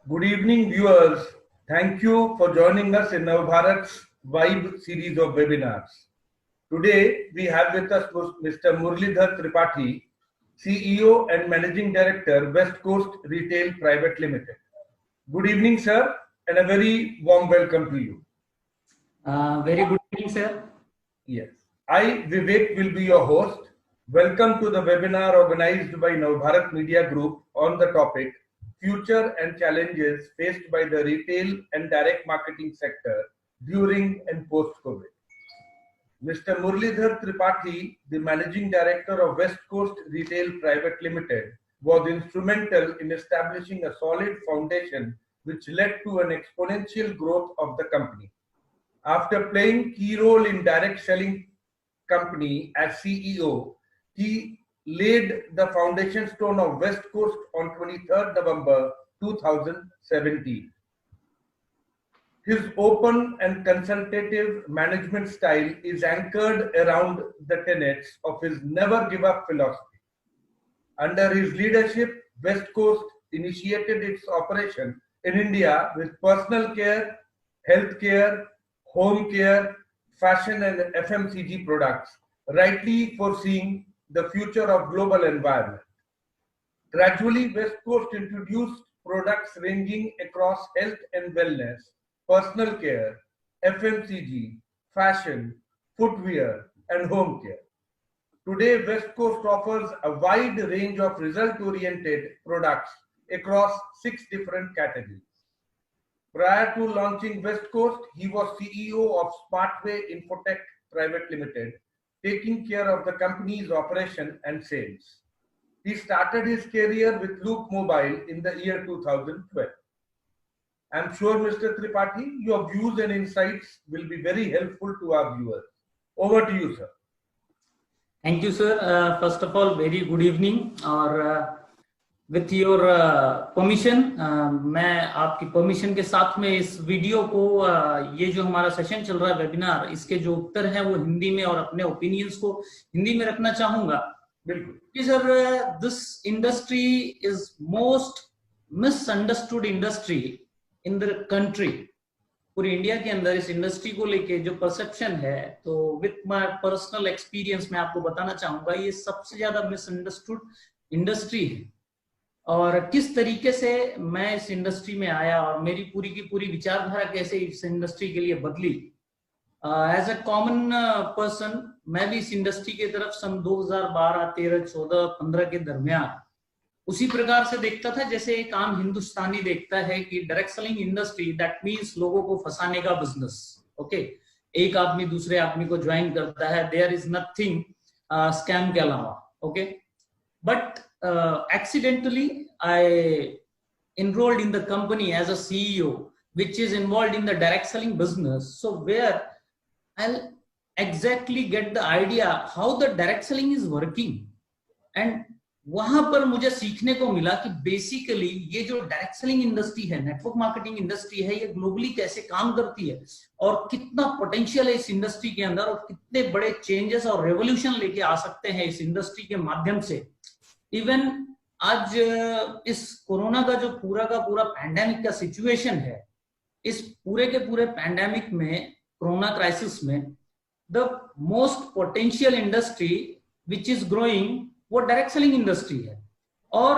Good evening, viewers. Thank you for joining us in Navbharat's Vibe series of webinars. Today, we have with us Mr. Muralidhar Tripathi, CEO and Managing Director, West Coast Retail Private Limited. Good evening, sir, and a very warm welcome to you. Very good evening, sir. Yes. I, Vivek, will be your host. Welcome to the webinar organized by Navbharat Media Group on the topic Future and Challenges Faced by the Retail and Direct Marketing Sector During and Post-COVID. Mr. Muralidhar Tripathi, the Managing Director of West Coast Retail Private Limited, was instrumental in establishing a solid foundation which led to an exponential growth of the company. After playing key role in direct selling company as CEO, he laid the foundation stone of West Coast on 23rd November 2017. His open and consultative management style is anchored around the tenets of his never give up philosophy. Under his leadership, West Coast initiated its operation in India with personal care, healthcare, home care, fashion and FMCG products, rightly foreseeing the future of global environment. Gradually, West Coast introduced products ranging across health and wellness, personal care, FMCG, fashion, footwear, and home care. Today, West Coast offers a wide range of result-oriented products across 6 different categories. Prior to launching West Coast, he was CEO of Smartway Infotech Private Limited, taking care of the company's operation and sales. He started his career with Loop Mobile in the year 2012. I'm sure, Mr. Tripathi, your views and insights will be very helpful to our viewers. Over to you, sir. Thank you, sir. First of all, very good evening. और with your permission, मैं आपकी permission के साथ में इस video को ये जो हमारा सेशन चल रहा है वेबिनार, इसके जो उत्तर हैं वो हिंदी में और अपने ओपिनियंस को हिंदी में रखना चाहूंगा. बिल्कुल sir. This industry is most misunderstood industry in the country. पूरी इंडिया के अंदर इस इंडस्ट्री को लेके जो परसेप्शन है, तो विथ माय पर्सनल एक्सपीरियंस मैं आपको बताना चाहूंगा ये सबसे ज्यादा मिसअंडरस्टूड इंडस्ट्री है. और किस तरीके से मैं इस इंडस्ट्री में आया और मेरी पूरी की पूरी विचारधारा कैसे इस इंडस्ट्री के लिए बदली. एज अ कॉमन पर्सन मैं भी इस इंडस्ट्री की तरफ सन 2012, 13, 14, 15 के दरमियान उसी प्रकार से देखता था जैसे एक आम हिंदुस्तानी देखता है कि direct selling industry that means लोगों को फंसाने का बिजनेस. ओके, एक आदमी दूसरे आदमी को ज्वाइन करता है, देयर इज नथिंग स्कैम के अलावा. Okay, but accidentally I enrolled in the company as a CEO which is involved in the direct selling business, so where I'll exactly get the idea how the direct selling is working. And वहां पर मुझे सीखने को मिला कि basically ये जो direct selling industry है, नेटवर्क मार्केटिंग इंडस्ट्री है, ये ग्लोबली कैसे काम करती है और कितना पोटेंशियल है इस इंडस्ट्री के अंदर और कितने बड़े चेंजेस और रेवोल्यूशन लेके आ सकते हैं इस इंडस्ट्री के माध्यम से. इवन आज इस कोरोना का जो पूरा का पूरा पैंडेमिक का सिचुएशन है, इस पूरे के पूरे पैंडेमिक में, कोरोना क्राइसिस में, the most potential industry which is growing वो डायरेक्ट सेलिंग इंडस्ट्री है. और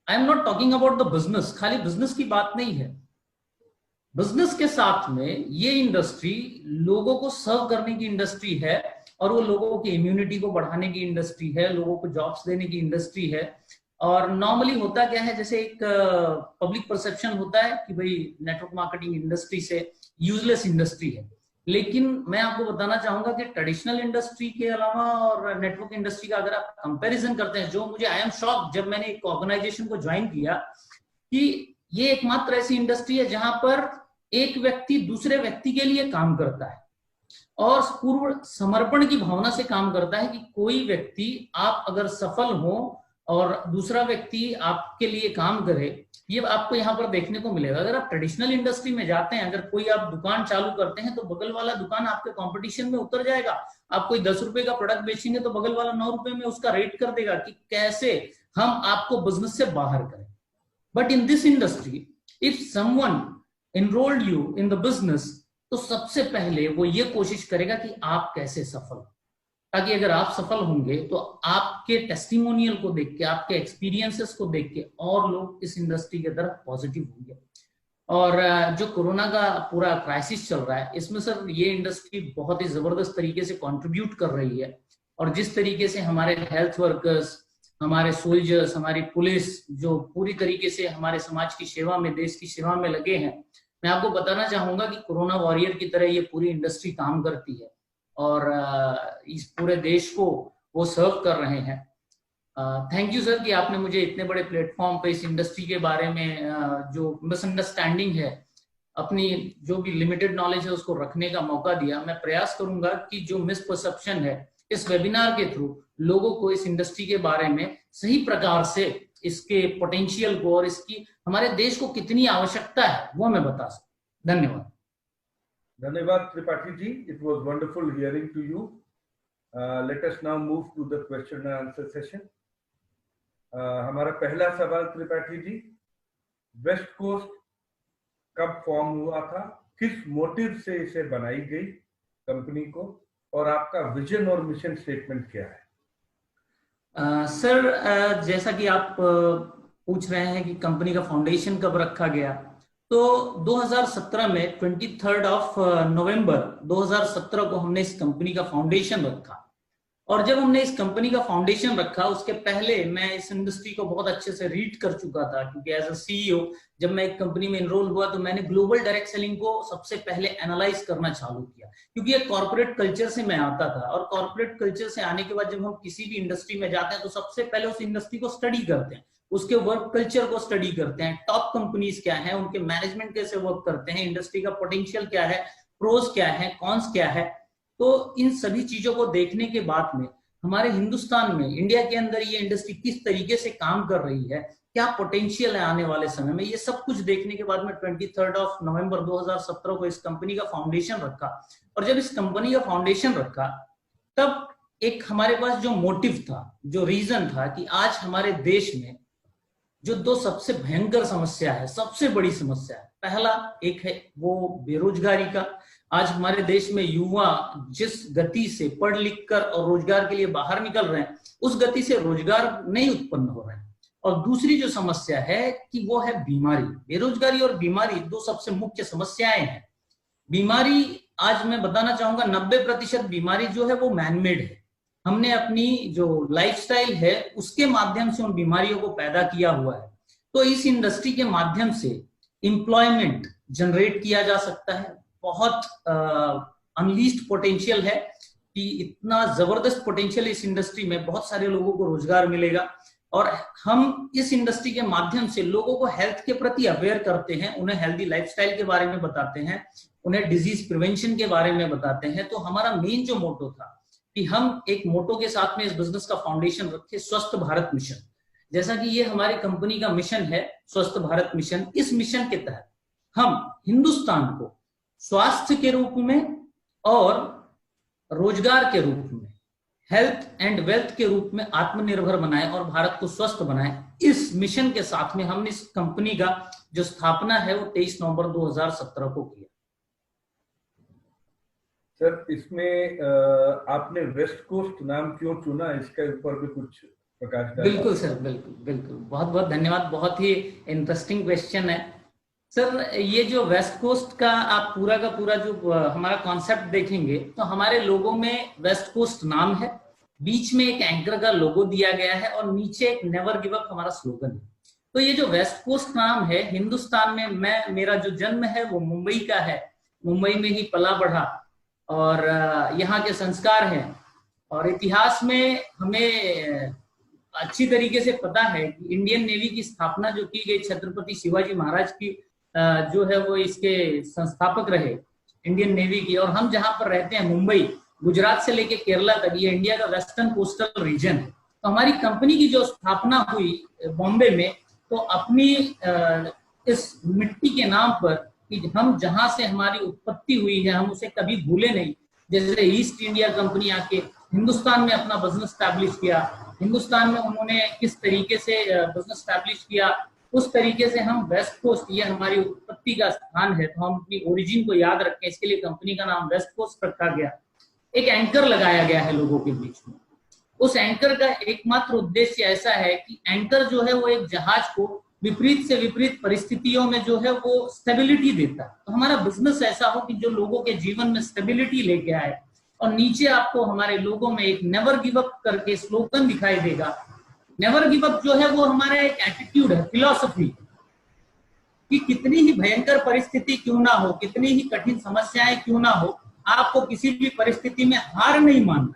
I am not talking about the business, खाली बिजनेस की बात नहीं है. बिजनेस के साथ में ये इंडस्ट्री लोगों को सर्व करने की इंडस्ट्री है और वो लोगों की इम्यूनिटी को बढ़ाने की इंडस्ट्री है, लोगों को जॉब्स देने की इंडस्ट्री है. और नॉर्मली होता क्या है, जैसे एक पब्लिक परसेप्शन होता है कि भाई नेटवर्क मार्केटिंग इंडस्ट्री से यूजलेस इंडस्ट्री है. लेकिन मैं आपको बताना चाहूंगा कि ट्रेडिशनल इंडस्ट्री के अलावा और नेटवर्क इंडस्ट्री का अगर आप कंपैरिजन करते हैं, जो मुझे आई एम शॉक जब मैंने एक ऑर्गेनाइजेशन को ज्वाइन किया कि ये एकमात्र ऐसी इंडस्ट्री है जहां पर एक व्यक्ति दूसरे व्यक्ति के लिए काम करता है और पूर्ण समर्पण की भावना से काम करता है कि कोई व्यक्ति आप अगर सफल हो और दूसरा व्यक्ति आपके लिए काम करे, ये आपको यहाँ पर देखने को मिलेगा. अगर आप ट्रेडिशनल इंडस्ट्री में जाते हैं, अगर कोई आप दुकान चालू करते हैं तो बगल वाला दुकान आपके कंपटीशन में उतर जाएगा. आप कोई 10 रुपए का प्रोडक्ट बेचेंगे तो बगल वाला 9 रुपए में उसका रेट कर देगा कि कैसे हम आपको बिजनेस से बाहर करें. But in this industry if someone enrolled you in the business, तो सबसे पहले वो ये कोशिश करेगा कि आप कैसे सफल, ताकि अगर आप सफल होंगे तो आपके टेस्टिमोनियल को देख के, आपके एक्सपीरियंसेस को देख के और लोग इस इंडस्ट्री की तरफ पॉजिटिव होंगे। और जो कोरोना का पूरा क्राइसिस चल रहा है, इसमें सर ये इंडस्ट्री बहुत ही जबरदस्त तरीके से कंट्रीब्यूट कर रही है। और जिस तरीके से हमारे हेल्थ वर्कर्स, हमारे सोल्जर्स, हमारी पुलिस जो पूरी तरीके से हमारे समाज की सेवा में, देश की सेवा में लगे हैं, मैं आपको बताना चाहूंगा कि कोरोना वॉरियर की तरह ये पूरी इंडस्ट्री काम करती है और इस पूरे देश को वो सर्व कर रहे हैं। थैंक यू सर कि आपने मुझे इतने बड़े प्लेटफॉर्म पे इस इंडस्ट्री के बारे में जो मिसअंडरस्टैंडिंग है, अपनी जो भी लिमिटेड नॉलेज है उसको रखने का मौका दिया। मैं प्रयास करूंगा कि जो मिसपरसेप्शन है इस वेबिनार के थ्रू लोगों को इस इंडस्ट्री के बारे में सही प्रकार से इसके पोटेंशियल को और इसकी हमारे देश को कितनी आवश्यकता है वो मैं बता सकूं। धन्यवाद। धन्यवाद Tripathi ji, it was wonderful hearing to you. Let us now move to the question and answer session. हमारा पहला सवाल त्रिपाठी जी, वेस्ट कोस्ट कब फॉर्म हुआ था, किस मोटिव से इसे बनाई गई कंपनी को, और आपका विजन और मिशन स्टेटमेंट क्या है? सर जैसा कि आप पूछ रहे हैं कि कंपनी का फाउंडेशन कब रखा गया, तो 2017 में 23 नवंबर 2017 को हमने इस कंपनी का फाउंडेशन रखा। और जब हमने इस कंपनी का फाउंडेशन रखा, उसके पहले मैं इस इंडस्ट्री को बहुत अच्छे से रीड कर चुका था, क्योंकि एज अ सीईओ जब मैं एक कंपनी में इनरोल हुआ तो मैंने ग्लोबल डायरेक्ट सेलिंग को सबसे पहले एनालाइज करना चालू किया, क्योंकि एक कॉर्पोरेट कल्चर से मैं आता था। और कॉर्पोरेट कल्चर से आने के बाद जब हम किसी भी इंडस्ट्री में जाते हैं तो सबसे पहले उस इंडस्ट्री को स्टडी करते हैं, उसके वर्क कल्चर को स्टडी करते हैं, टॉप कंपनीज क्या है, उनके मैनेजमेंट कैसे वर्क करते हैं, इंडस्ट्री का पोटेंशियल क्या है, प्रोज क्या है, कॉन्स क्या है। तो इन सभी चीजों को देखने के बाद में हमारे हिंदुस्तान में, इंडिया के अंदर ये इंडस्ट्री किस तरीके से काम कर रही है, क्या पोटेंशियल है आने वाले समय में, ये सब कुछ देखने के बाद में 23 नवंबर 2017 को इस कंपनी का फाउंडेशन रखा। और जब इस कंपनी का फाउंडेशन रखा तब एक हमारे पास जो मोटिव था, जो रीजन था कि आज हमारे देश में जो दो सबसे भयंकर समस्या है, सबसे बड़ी समस्या है, पहला एक है वो बेरोजगारी का। आज हमारे देश में युवा जिस गति से पढ़ लिख कर और रोजगार के लिए बाहर निकल रहे हैं, उस गति से रोजगार नहीं उत्पन्न हो रहे हैं। और दूसरी जो समस्या है कि वो है बीमारी। बेरोजगारी और बीमारी दो सबसे मुख्य समस्याएं हैं। बीमारी, आज मैं बताना चाहूंगा 90% बीमारी जो है वो मैनमेड है। हमने अपनी जो लाइफस्टाइल है उसके माध्यम से उन बीमारियों को पैदा किया हुआ है। तो इस इंडस्ट्री के माध्यम से एम्प्लॉयमेंट जनरेट किया जा सकता है। बहुत अनलीस्ड पोटेंशियल है कि इतना जबरदस्त पोटेंशियल इस इंडस्ट्री में, बहुत सारे लोगों को रोजगार मिलेगा। और हम इस इंडस्ट्री के माध्यम से लोगों को हेल्थ के प्रति अवेयर करते हैं, उन्हें हेल्दी लाइफस्टाइल के बारे में बताते हैं, उन्हें डिजीज प्रिवेंशन के बारे में बताते हैं। तो हमारा मेन जो मोटो था कि हम एक मोटो के साथ में इस बिजनेस का फाउंडेशन रखे, स्वस्थ भारत मिशन। जैसा कि ये हमारी कंपनी का मिशन है, स्वस्थ भारत मिशन। इस मिशन के तहत हम हिंदुस्तान को स्वास्थ्य के रूप में और रोजगार के रूप में, हेल्थ एंड वेल्थ के रूप में आत्मनिर्भर बनाए और भारत को स्वस्थ बनाए। इस मिशन के साथ में हमने इस कंपनी का जो स्थापना है वो 23 नवंबर 2017 को किया। सर, इसमें आपने वेस्ट कोस्ट नाम क्यों चुना, इसके ऊपर भी कुछ प्रकाश डालें। बिल्कुल सर, बिल्कुल बिल्कुल, बहुत बहुत धन्यवाद। बहुत ही इंटरेस्टिंग क्वेश्चन है सर। ये जो वेस्ट कोस्ट का आप पूरा का पूरा जो हमारा कॉन्सेप्ट देखेंगे तो हमारे लोगो में वेस्ट कोस्ट नाम है, बीच में एक एंकर का लोगो दिया गया है और नीचे एक नेवर गिव अप हमारा स्लोगन है। तो ये जो वेस्ट कोस्ट नाम है, हिंदुस्तान में मेरा जो जन्म है वो मुंबई का है, मुंबई में ही पला बढ़ा और यहाँ के संस्कार हैं। और इतिहास में हमें अच्छी तरीके से पता है कि इंडियन नेवी की स्थापना जो की गई, छत्रपति शिवाजी महाराज की जो है वो इसके संस्थापक रहे इंडियन नेवी की। और हम जहां पर रहते हैं मुंबई, गुजरात से लेके केरला तक, ये इंडिया का वेस्टर्न कोस्टल रीजन है। तो हमारी कंपनी की जो स्थापना हुई बॉम्बे में, तो अपनी इस मिट्टी के नाम पर कि हम जहां से हमारी उत्पत्ति हुई है हम उसे कभी भूले नहीं। जैसे ईस्ट इंडिया कंपनी आके हिंदुस्तान में अपना बिजनेस स्टैब्लिश किया, हिंदुस्तान में उन्होंने किस तरीके से बिजनेस स्टैब्लिश किया, उस तरीके से हम वेस्ट कोस्ट, ये हमारी उत्पत्ति का स्थान है, तो हम अपनी ओरिजिन को याद रखें, इसके लिए कंपनी का नाम वेस्ट कोस्ट रखा गया। एक एंकर लगाया गया है लोगों के बीच में। उस एंकर का एकमात्र उद्देश्य ऐसा है कि एंकर जो है वो एक जहाज को विपरीत से विपरीत परिस्थितियों में जो है वो स्टेबिलिटी देता है। तो हमारा बिजनेस ऐसा हो कि जो लोगों के जीवन में स्टेबिलिटी लेके आए। और नीचे आपको हमारे लोगों में एक नेवर गिव अप करके स्लोगन दिखाई देगा। नेवर गिव अप जो है वो हमारा एक एटीट्यूड है, फिलॉसफी, कि कितनी ही भयंकर परिस्थिति क्यों ना हो, कितनी ही कठिन समस्याएं क्यों ना हो, आपको किसी भी परिस्थिति में हार नहीं मानना।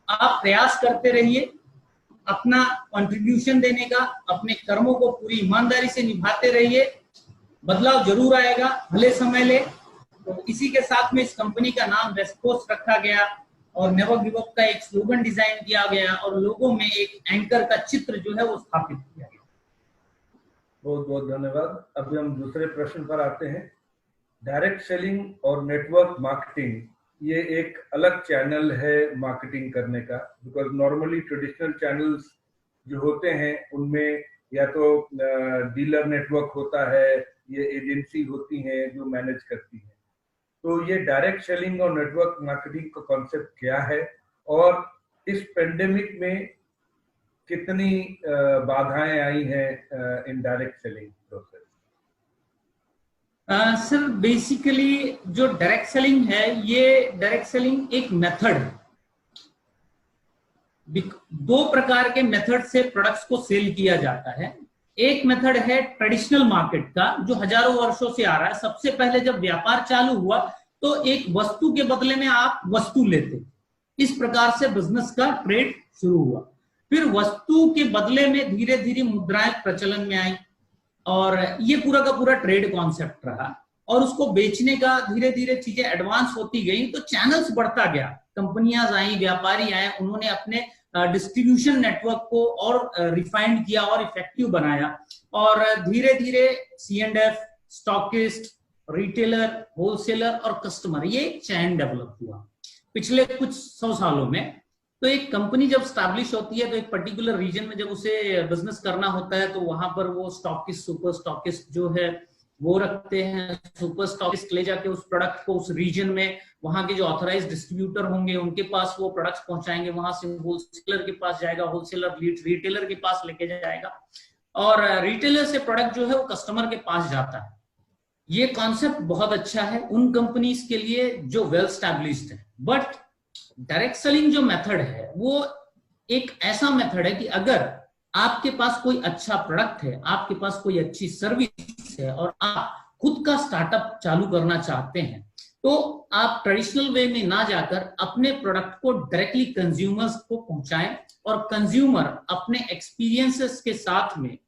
आप प्रयास करते रहिए, अपना कंट्रीब्यूशन देने का, अपने कर्मों को पूरी ईमानदारी से निभाते रहिए, बदलाव जरूर आएगा, भले समय ले। तो इसी के साथ में इस कंपनी का नाम वेस्ट कोस्ट रखा गया और नेवर गिव अप का एक स्लोगन डिजाइन किया गया और लोगों में एक एंकर का चित्र जो है वो स्थापित किया गया। बहुत बहुत धन्यवाद। अभी हम दूसरे प्रश्न पर आते हैं। डायरेक्ट सेलिंग और नेटवर्क मार्केटिंग, ये एक अलग चैनल है मार्केटिंग करने का, बिकॉज नॉर्मली ट्रेडिशनल चैनल्स जो होते हैं उनमें या तो डीलर नेटवर्क होता है, ये एजेंसी होती हैं जो मैनेज करती हैं। तो ये डायरेक्ट सेलिंग और नेटवर्क मार्केटिंग का कॉन्सेप्ट क्या है और इस पेंडेमिक में कितनी बाधाएं आई हैं इन direct selling process? Sir basically जो डायरेक्ट सेलिंग है, ये डायरेक्ट सेलिंग एक मेथड है। दो प्रकार के मेथड से प्रोडक्ट्स को सेल किया जाता है। एक मेथड है ट्रेडिशनल मार्केट का, जो हजारों वर्षों से आ रहा है। सबसे पहले जब व्यापार चालू हुआ तो एक वस्तु के बदले में आप वस्तु लेते, इस प्रकार से बिजनेस का ट्रेड शुरू हुआ। फिर वस्तु के बदले में धीरे धीरे मुद्राएं प्रचलन में आई और ये पूरा का पूरा ट्रेड कॉन्सेप्ट रहा। और उसको बेचने का धीरे धीरे चीजें एडवांस होती गई तो चैनल्स बढ़ता गया, कंपनियां आई, व्यापारी आए, उन्होंने अपने डिस्ट्रीब्यूशन नेटवर्क को और रिफाइंड किया और इफेक्टिव बनाया। और धीरे धीरे C&F, स्टॉकिस्ट, रिटेलर, होलसेलर और कस्टमर, ये चैन डेवलप हुआ पिछले कुछ 100 सालों में। तो एक कंपनी जब स्टैब्लिश होती है तो एक पर्टिकुलर रीजन में जब उसे बिजनेस करना होता है तो वहां पर वो स्टॉकिस्ट, सुपर स्टॉकिस्ट जो है वो रखते हैं। सुपर स्टॉकिस्ट ले जाके उस प्रोडक्ट को उस रीजन में वहां के जो ऑथराइज्ड डिस्ट्रीब्यूटर होंगे उनके पास वो प्रोडक्ट्स पहुंचाएंगे, वहां से होलसेलर के पास जाएगा, होलसेलर रिटेलर के पास लेके जाएगा और रिटेलर से प्रोडक्ट जो है वो कस्टमर के पास जाता है। ये कॉन्सेप्ट बहुत अच्छा है उन कंपनीज के लिए जो वेल स्टैब्लिश्ड है। बट डायरेक्ट सेलिंग जो मेथड है वो एक ऐसा मेथड है कि अगर आपके पास कोई अच्छा प्रोडक्ट है, आपके पास कोई अच्छी सर्विस है और आप खुद का स्टार्टअप चालू करना चाहते हैं, तो आप ट्रेडिशनल वे में ना जाकर अपने प्रोडक्ट को डायरेक्टली कंज्यूमर्स को पहुंचाएं और कंज्यूमर अपने एक्सपीरियंसेस के साथ में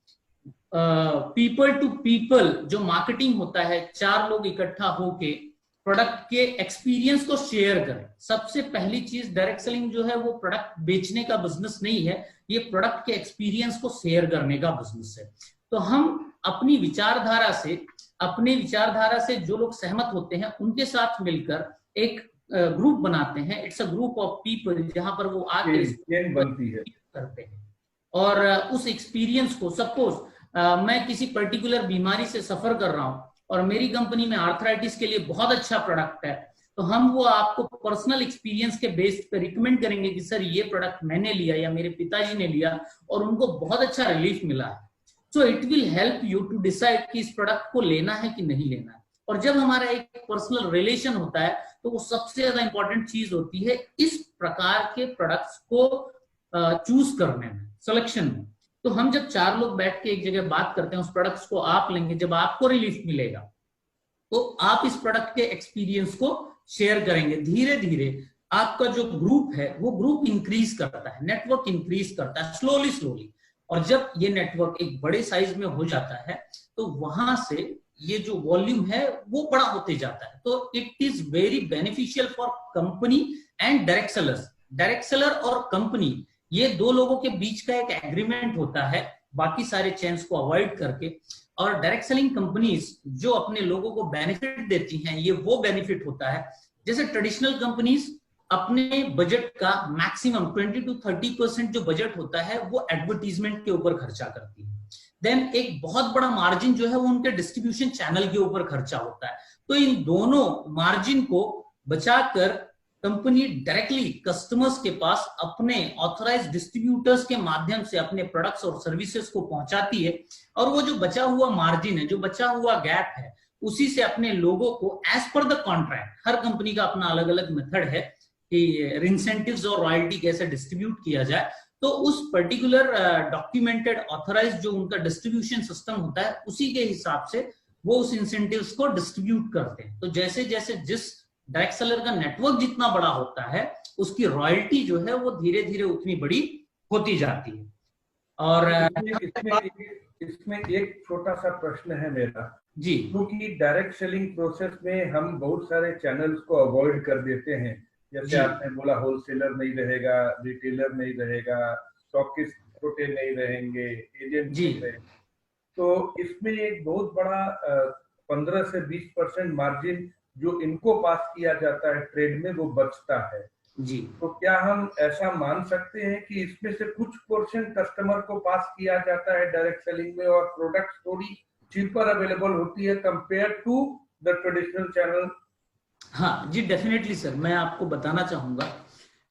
पीपल टू पीपल जो मार्केटिंग होता है, 4 लोग इकट्ठा होके प्रोडक्ट के एक्सपीरियंस को शेयर करें। सबसे पहली चीज, डायरेक्ट सेलिंग जो है वो प्रोडक्ट बेचने का बिजनेस नहीं है, ये प्रोडक्ट के एक्सपीरियंस को शेयर करने का बिजनेस है। तो हम अपनी विचारधारा से जो लोग सहमत होते हैं उनके साथ मिलकर एक ग्रुप बनाते हैं। It's a group of people जहां पर वो आके बनती है करते हैं और उस एक्सपीरियंस को, सपोज मैं किसी पर्टिकुलर बीमारी से सफर कर रहा हूं और मेरी कंपनी में आर्थराइटिस के लिए बहुत अच्छा प्रोडक्ट है, तो हम वो आपको पर्सनल एक्सपीरियंस के बेस पे रिकमेंड करेंगे कि सर ये प्रोडक्ट मैंने लिया या मेरे पिताजी ने लिया और उनको बहुत अच्छा रिलीफ मिला है। So it will help you to decide कि इस प्रोडक्ट को लेना है कि नहीं लेना है। और जब हमारा एक पर्सनल रिलेशन होता है तो वो सबसे ज्यादा इंपॉर्टेंट चीज होती है इस प्रकार के प्रोडक्ट्स को चूज करने में, सिलेक्शन में। तो हम जब 4 लोग बैठ के एक जगह बात करते हैं, उस प्रोडक्ट्स को आप लेंगे, जब आपको रिलीफ मिलेगा तो आप इस प्रोडक्ट के एक्सपीरियंस को शेयर करेंगे। धीरे धीरे आपका जो ग्रुप है वो ग्रुप इंक्रीज करता है, नेटवर्क इंक्रीज करता है स्लोली। और जब ये नेटवर्क एक बड़े साइज में हो जाता है तो वहां से ये जो वॉल्यूम है वो बड़ा होते जाता है। तो it is very beneficial for company and direct sellers. Direct seller और कंपनी, ये 2 लोगों के बीच का एक एग्रीमेंट होता है बाकी सारे चेन्स को अवॉइड करके। और डायरेक्ट सेलिंग कंपनीज जो अपने लोगों को बेनिफिट देती हैं, ये वो बेनिफिट होता है जैसे ट्रेडिशनल कंपनीज अपने बजट का मैक्सिमम 20 to 30% जो बजट होता है वो एडवर्टीजमेंट के ऊपर खर्चा करती है। देन एक बहुत बड़ा मार्जिन जो है वो उनके डिस्ट्रीब्यूशन चैनल के ऊपर खर्चा होता है। तो इन दोनों मार्जिन को बचाकर कंपनी डायरेक्टली कस्टमर्स के पास अपने ऑथराइज्ड डिस्ट्रीब्यूटर्स के माध्यम से अपने प्रोडक्ट्स और सर्विसेज को पहुंचाती है, और वो जो बचा हुआ मार्जिन है, जो बचा हुआ गैप है, उसी से अपने लोगों को as per the contract, her company का अपना अलग अलग मेथड है कि इंसेंटिव्स और रॉयल्टी कैसे डिस्ट्रीब्यूट किया जाए, तो उस पर्टिकुलर डॉक्यूमेंटेड ऑथराइज्ड जो उनका डिस्ट्रीब्यूशन सिस्टम होता है, उसी के हिसाब से वो उस इंसेंटिव्स को डिस्ट्रीब्यूट करते हैं। तो जैसे जैसे जिस डायरेक्ट सेलर का नेटवर्क जितना बड़ा होता है, उसकी रॉयल्टी जो है वो धीरे धीरे उतनी बड़ी होती जाती है। और इसमें एक छोटा सा प्रश्न है मेरा जी, क्योंकि डायरेक्ट सेलिंग प्रोसेस में हम बहुत सारे चैनल्स को अवॉइड कर देते हैं, जैसे आपने बोला होलसेलर नहीं रहेगा, रिटेलर नहीं रहेगा, स्टॉकिस्ट छोटे नहीं रहेंगे, एजेंट नहीं रहेंगे। तो इसमें एक बहुत बड़ा 15 से 20% मार्जिन जो इनको पास किया जाता है ट्रेड में, वो बचता है जी। तो क्या हम ऐसा मान सकते हैं कि इसमें से कुछ पोर्शन कस्टमर को पास किया जाता है डायरेक्ट सेलिंग में और प्रोडक्ट थोड़ी चीपर अवेलेबल होती है compare to the traditional channel? हाँ जी, डेफिनेटली सर, मैं आपको बताना चाहूंगा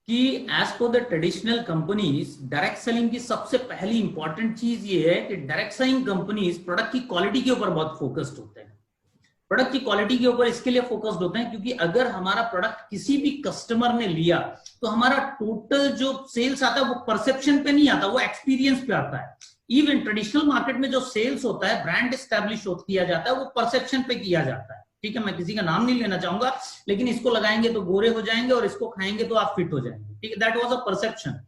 कि as per the traditional companies, direct selling की सबसे पहली इंपॉर्टेंट चीज ये है कि डायरेक्ट सेलिंग कंपनीज प्रोडक्ट की क्वालिटी के ऊपर बहुत फोकस्ड होते हैं। प्रोडक्ट की क्वालिटी के ऊपर इसके लिए फोकस्ड होते हैं क्योंकि अगर हमारा प्रोडक्ट किसी भी कस्टमर ने लिया तो हमारा टोटल जो सेल्स आता है वो परसेप्शन पे नहीं आता, वो एक्सपीरियंस पे आता है। इवन ट्रेडिशनल मार्केट में जो सेल्स होता है, ब्रांड एस्टैब्लिश किया जाता है, वो परसेप्शन पे किया जाता है। ठीक है, मैं किसी का नाम नहीं लेना चाहूंगा, लेकिन इसको लगाएंगे तो गोरे हो जाएंगे और इसको खाएंगे तो आप फिट हो जाएंगे। ठीक है, दैट वाज अ परसेप्शन।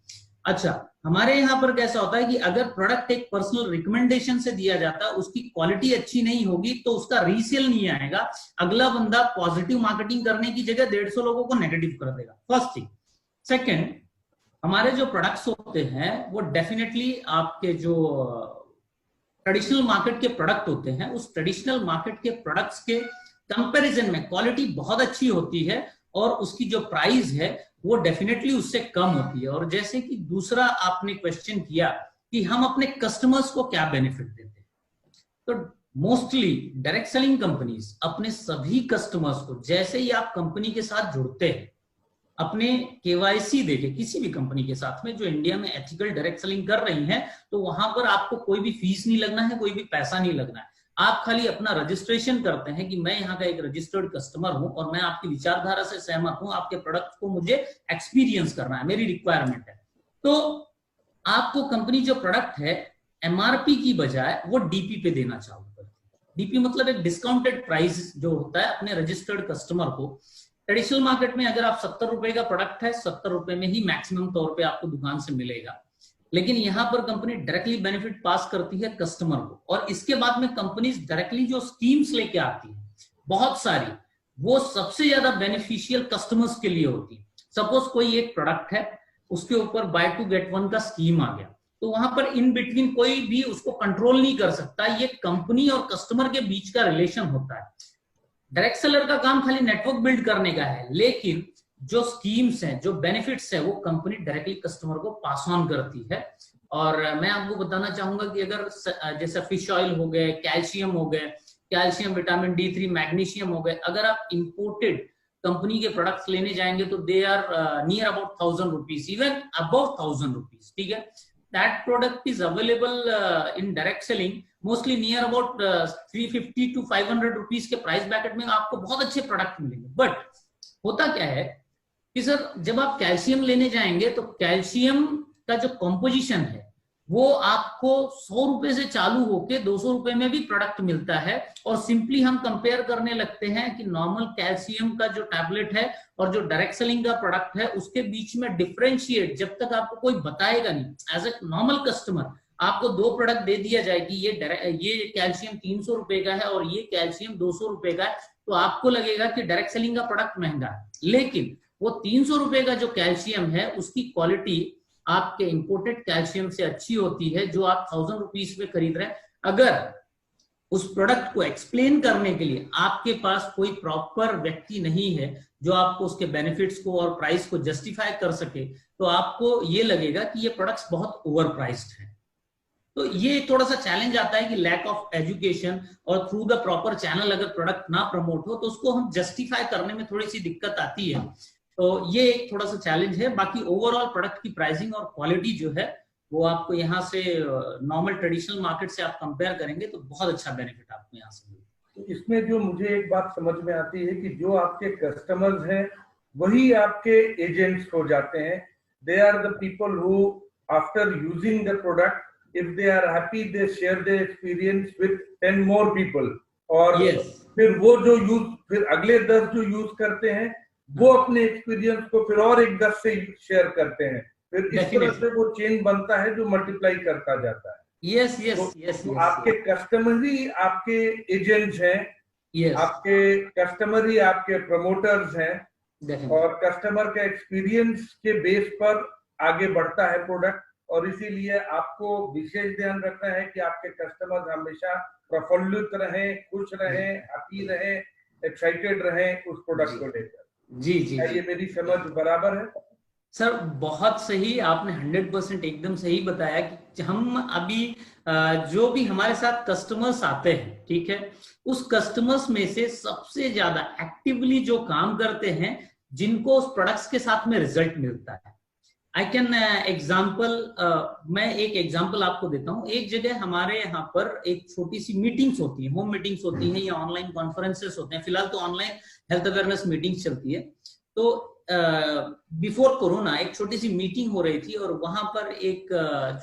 अच्छा, हमारे यहाँ पर कैसा होता है कि अगर प्रोडक्ट एक पर्सनल रिकमेंडेशन से दिया जाता है, उसकी क्वालिटी अच्छी नहीं होगी तो उसका रीसेल नहीं आएगा, अगला बंदा पॉजिटिव मार्केटिंग करने की जगह 150 लोगों को नेगेटिव कर देगा। First thing. सेकंड, हमारे जो प्रोडक्ट्स होते हैं वो डेफिनेटली आपके जो ट्रेडिशनल मार्केट के प्रोडक्ट होते हैं, उस ट्रेडिशनल मार्केट के प्रोडक्ट्स के कंपैरिजन में क्वालिटी बहुत अच्छी होती है और उसकी जो प्राइस है वो डेफिनेटली उससे कम होती है। और जैसे कि दूसरा आपने क्वेश्चन किया कि हम अपने कस्टमर्स को क्या बेनिफिट देते हैं, तो मोस्टली डायरेक्ट सेलिंग कंपनीज अपने सभी कस्टमर्स को, जैसे ही आप कंपनी के साथ जुड़ते हैं, अपने केवाईसी देके किसी भी कंपनी के साथ में जो इंडिया में एथिकल डायरेक्ट सेलिंग कर रही है, तो वहां पर आपको कोई भी फीस नहीं लगना है, कोई भी पैसा नहीं लगना है। आप खाली अपना रजिस्ट्रेशन करते हैं कि मैं यहाँ का एक रजिस्टर्ड कस्टमर हूं और मैं आपकी विचारधारा से सहमत हूं, आपके प्रोडक्ट को मुझे एक्सपीरियंस करना है, मेरी रिक्वायरमेंट है। तो आपको कंपनी जो प्रोडक्ट है एमआरपी की बजाय वो डीपी पे देना चालू करती है। डीपी मतलब एक डिस्काउंटेड प्राइस जो होता है अपने रजिस्टर्ड कस्टमर को। ट्रेडिशनल मार्केट में अगर आप 70 रुपए का प्रोडक्ट है, 70 रुपए में ही मैक्सिमम तौर पे आपको दुकान से मिलेगा, लेकिन यहां पर कंपनी डायरेक्टली बेनिफिट पास करती है कस्टमर को। और इसके बाद में कंपनीज डायरेक्टली जो स्कीम्स लेके आती है बहुत सारी, वो सबसे ज्यादा बेनिफिशियल कस्टमर्स के लिए होती है। सपोज कोई एक प्रोडक्ट है, उसके ऊपर बाय टू गेट वन का स्कीम आ गया, तो वहां पर इन बिटवीन कोई भी उसको कंट्रोल नहीं कर सकता, ये कंपनी और कस्टमर के बीच का रिलेशन होता है। डायरेक्ट सेलर का काम खाली नेटवर्क बिल्ड करने का है, लेकिन जो स्कीम्स हैं, जो बेनिफिट्स हैं, वो कंपनी डायरेक्टली कस्टमर को पास ऑन करती है। और मैं आपको बताना चाहूंगा कि अगर जैसे फिश ऑयल हो गए, कैल्शियम हो गए, कैल्शियम, विटामिन D3, मैग्नीशियम हो गए, अगर आप इंपोर्टेड कंपनी के प्रोडक्ट्स लेने जाएंगे तो they are near about 1000 rupees, even about 1000 rupees. ठीक है, that product is available in direct selling mostly near about 350 to 500 rupees के प्राइस ब्रैकेट में आपको बहुत अच्छे प्रोडक्ट मिलेंगे। बट होता क्या है कि सर, जब आप कैल्शियम लेने जाएंगे तो कैल्शियम का जो कॉम्पोजिशन है वो आपको 100 रुपए से चालू होके 200 रुपए में भी प्रोडक्ट मिलता है। और सिंपली हम कंपेयर करने लगते हैं कि नॉर्मल कैल्शियम का जो टैबलेट है और जो डायरेक्ट सेलिंग का प्रोडक्ट है, उसके बीच में डिफरेंशिएट जब तक आपको कोई बताएगा नहीं, एज ए नॉर्मल कस्टमर आपको दो प्रोडक्ट दे दिया जाए कि ये कैल्शियम 300 रुपए का है और ये कैल्शियम 200 रुपए का है, तो आपको लगेगा कि डायरेक्ट सेलिंग का प्रोडक्ट महंगा है। लेकिन वो 300 रुपए का जो कैल्शियम है उसकी क्वालिटी आपके इंपोर्टेड कैल्शियम से अच्छी होती है, जो आप 1000 रुपीज में खरीद रहे हैं। अगर उस प्रोडक्ट को एक्सप्लेन करने के लिए आपके पास कोई प्रॉपर व्यक्ति नहीं है जो आपको उसके बेनिफिट्स को और प्राइस को जस्टिफाई कर सके, तो आपको ये लगेगा कि ये प्रोडक्ट्स बहुत ओवर प्राइस्ड है। तो ये थोड़ा सा चैलेंज आता है कि लैक ऑफ एजुकेशन और थ्रू द प्रॉपर चैनल अगर प्रोडक्ट ना प्रमोट हो तो उसको हम जस्टिफाई करने में थोड़ी सी दिक्कत आती है। तो ये एक थोड़ा सा चैलेंज है। बाकी ओवरऑल प्रोडक्ट की प्राइसिंग और क्वालिटी जो है वो आपको यहाँ से नॉर्मल ट्रेडिशनल मार्केट से आप कंपेयर करेंगे तो बहुत अच्छा बेनिफिट आपको यहाँ से मिलेगा। तो इसमें जो मुझे एक बात समझ में आती है कि जो आपके कस्टमर्स हैं वही आपके एजेंट्स हो जाते हैं। They are the people who after using the product, if they are happy, they share their experience with 10 more people, और फिर वो जो फिर अगले 10 जो यूज करते हैं वो अपने एक्सपीरियंस को फिर और एक 10 से शेयर करते हैं। फिर इस तरह से वो चेन बनता है जो मल्टीप्लाई करता जाता है। यस आपके कस्टमर ही आपके एजेंट्स हैं, आपके कस्टमर ही आपके प्रमोटर्स हैं, और कस्टमर के एक्सपीरियंस के बेस पर आगे बढ़ता है प्रोडक्ट। और इसीलिए आपको विशेष ध्यान रखना है कि आपके कस्टमर हमेशा प्रफुल्लित रहें, खुश रहें, हैप्पी रहें, एक्साइटेड रहें उस प्रोडक्ट को लेकर। जी। ये मेरी समझ बराबर है सर? बहुत सही, आपने 100% एकदम सही बताया कि हम अभी जो भी हमारे साथ कस्टमर्स आते हैं, ठीक है, उस कस्टमर्स में से सबसे ज्यादा एक्टिवली जो काम करते हैं जिनको उस प्रोडक्ट्स के साथ में रिजल्ट मिलता है। आई कैन एग्जाम्पल, मैं एक एग्जाम्पल आपको देता हूँ। एक जगह हमारे यहाँ पर एक छोटी सी मीटिंग्स होती है, होम मीटिंग्स होती हैं या ऑनलाइन कॉन्फ्रेंसेस होते हैं। फिलहाल तो ऑनलाइन हेल्थ अवेयरनेस मीटिंग्स चलती है। तो बिफोर कोरोना एक छोटी सी मीटिंग हो रही थी और वहां पर एक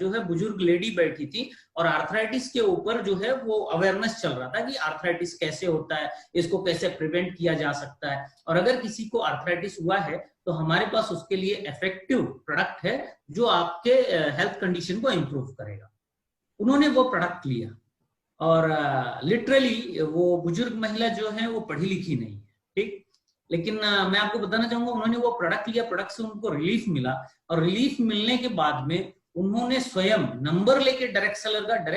जो है बुजुर्ग लेडी बैठी थी और आर्थराइटिस के ऊपर जो है वो अवेयरनेस चल रहा था कि आर्थराइटिस कैसे होता है, इसको कैसे प्रिवेंट किया जा सकता है, और अगर किसी को आर्थराइटिस हुआ है तो हमारे पास उसके लिए इफेक्टिव प्रोडक्ट है जो आपके हेल्थ कंडीशन को इंप्रूव करेगा। उन्होंने वो प्रोडक्ट लिया और लिटरली वो बुजुर्ग महिला जो है वो पढ़ी लिखी नहीं है, ठीक, लेकिन मैं आपको बताना चाहूंगा उन्होंने वो प्रोडक्ट लिया, प्रोडक्ट से उनको रिलीफ मिला, और रिलीफ मिलने के बाद में उन्होंने स्वयं नंबर लेके डायरेक्ट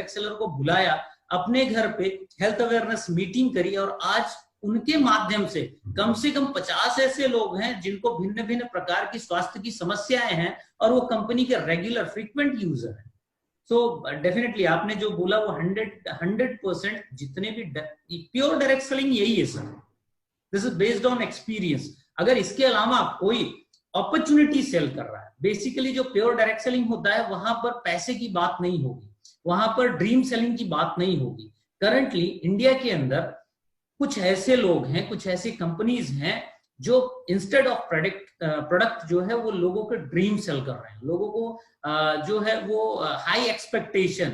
सेलर को बुलाया अपने घर पे, हेल्थ अवेयरनेस मीटिंग करी, और आज उनके माध्यम से कम 50 ऐसे लोग हैं जिनको भिन्न भिन्न प्रकार की स्वास्थ्य की समस्याएं हैं और वो कंपनी के रेगुलर फ्रीक्वेंट यूजर हैं। सो डेफिनेटली आपने जो बोला वो 100% जितने भी प्योर डायरेक्ट सेलिंग यही है sir. This is based on experience. अगर इसके अलावा कोई अपॉर्चुनिटी सेल कर रहा है, बेसिकली जो प्योर डायरेक्ट सेलिंग होता है वहां पर पैसे की बात नहीं होगी, वहां पर ड्रीम सेलिंग की बात नहीं होगी। करंटली इंडिया के अंदर कुछ ऐसे लोग हैं, कुछ ऐसी कंपनीज हैं जो इंस्टेड ऑफ प्रोडक्ट जो है वो लोगों के ड्रीम सेल कर रहे हैं। लोगों को जो है वो हाई एक्सपेक्टेशन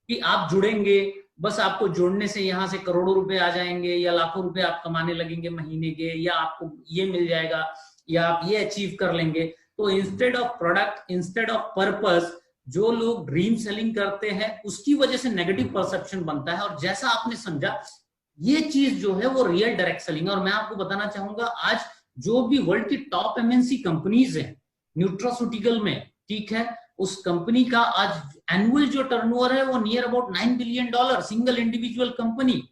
कि आप जुड़ेंगे, बस आपको जोड़ने से यहाँ से करोड़ों रुपए आ जाएंगे या लाखों रुपए आप कमाने लगेंगे महीने के, या आपको ये मिल जाएगा या आप ये अचीव कर लेंगे। तो instead of product, instead of purpose, जो लोग ड्रीम सेलिंग करते हैं उसकी वजह से नेगेटिव परसेप्शन बनता है। और जैसा आपने समझा ये चीज जो है वो रियल डायरेक्ट सेलिंग। और मैं आपको बताना चाहूंगा आज जो भी वर्ल्ड की टॉप एमएनसी कंपनीज है न्यूट्रास्यूटिकल में, ठीक है, उस कंपनी का आज एनुअल जो टर्नओवर है वो near about $9 billion, single individual company.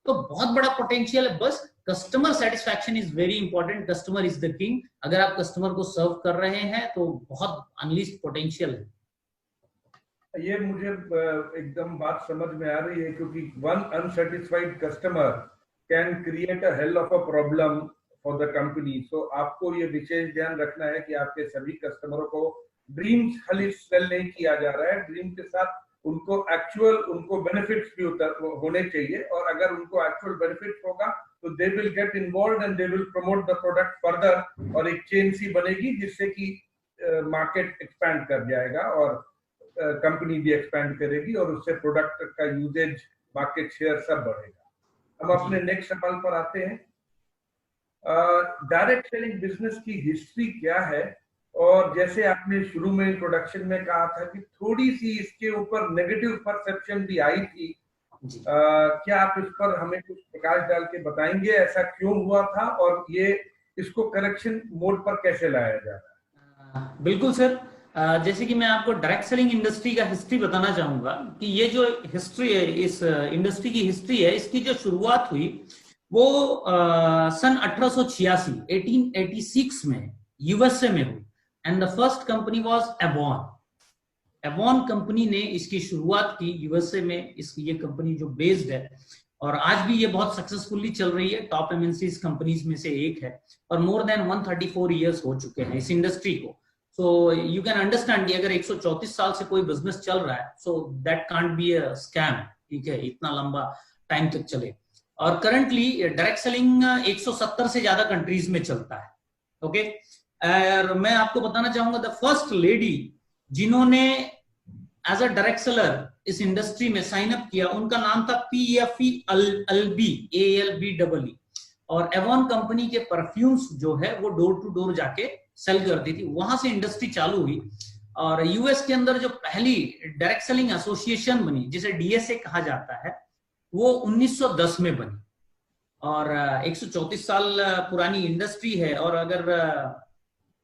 तो बहुत बड़ा पोटेंशियल है। बस customer satisfaction is very important, customer is the king. अगर आप कस्टमर को सर्व कर रहे हैं तो बहुत अनलिस्ट पोटेंशियल है। ये मुझे एकदम बात समझ में आ रही है, क्योंकि one unsatisfied customer can create a hell of a problem for the company. So आपको ये विशेष ध्यान रखना है कि आपके सभी कस्टमरों को ड्रीम खाली सेल नहीं किया जा रहा है, ड्रीम के साथ उनको एक्चुअल उनको बेनिफिट्स भी होने चाहिए। और अगर उनको एक्चुअल बेनिफिट्स होगा तो they will get involve and they will promote the product further, और एक चेन सी बनेगी जिससे कि मार्केट एक्सपैंड कर जाएगा और कंपनी भी एक्सपैंड करेगी और उससे प्रोडक्ट का यूजेज, मार्केट शेयर सब बढ़ेगा। हम अपने नेक्स्ट सवाल पर आते हैं। डायरेक्ट सेलिंग बिजनेस की हिस्ट्री क्या है? और जैसे आपने शुरू में इंट्रोडक्शन में कहा था कि थोड़ी सी इसके ऊपर नेगेटिव परसेप्शन भी आई थी, क्या आप इस पर हमें कुछ प्रकाश डाल के बताएंगे ऐसा क्यों हुआ था और ये इसको करेक्शन मोड पर कैसे लाया जा रहा है? बिल्कुल सर, जैसे कि मैं आपको डायरेक्ट सेलिंग इंडस्ट्री का हिस्ट्री बताना चाहूंगा कि ये जो हिस्ट्री है, इस इंडस्ट्री की हिस्ट्री है, इसकी जो शुरुआत हुई वो सन 1886 में यूएसए में हुई। And the first company was Avon. Avon company ने इसकी शुरुआत की यूएसए में। ये कंपनी जो बेस्ड है और आज भी ये बहुत सक्सेसफुली चल रही है, टॉप एमएनसीज कंपनीज में से एक है और मोर देन 134 इयर्स हो चुके हैं इस इंडस्ट्री को। सो यू कैन अंडरस्टैंड कि अगर 134 साल से कोई बिजनेस चल रहा है, so that can't be a scam, ठीक है, इतना लंबा टाइम तक चले। और करंटली डायरेक्ट सेलिंग 170 से ज्यादा कंट्रीज में चलता है। ओके, और मैं आपको बताना चाहूंगा द फर्स्ट लेडी जिन्होंने एज अ डायरेक्ट सेलर इस इंडस्ट्री में साइन अप किया, उनका नाम था PFE अल्बी, ALBEE। और एवॉन कंपनी के परफ्यूम्स जो है वो डोर टू डोर जाके सेल करती थी, वहां से इंडस्ट्री चालू हुई। और यूएस के अंदर जो पहली डायरेक्ट सेलिंग एसोसिएशन बनी, जिसे DSA कहा जाता है, वो 1910 में बनी। और 134 साल पुरानी इंडस्ट्री है। और अगर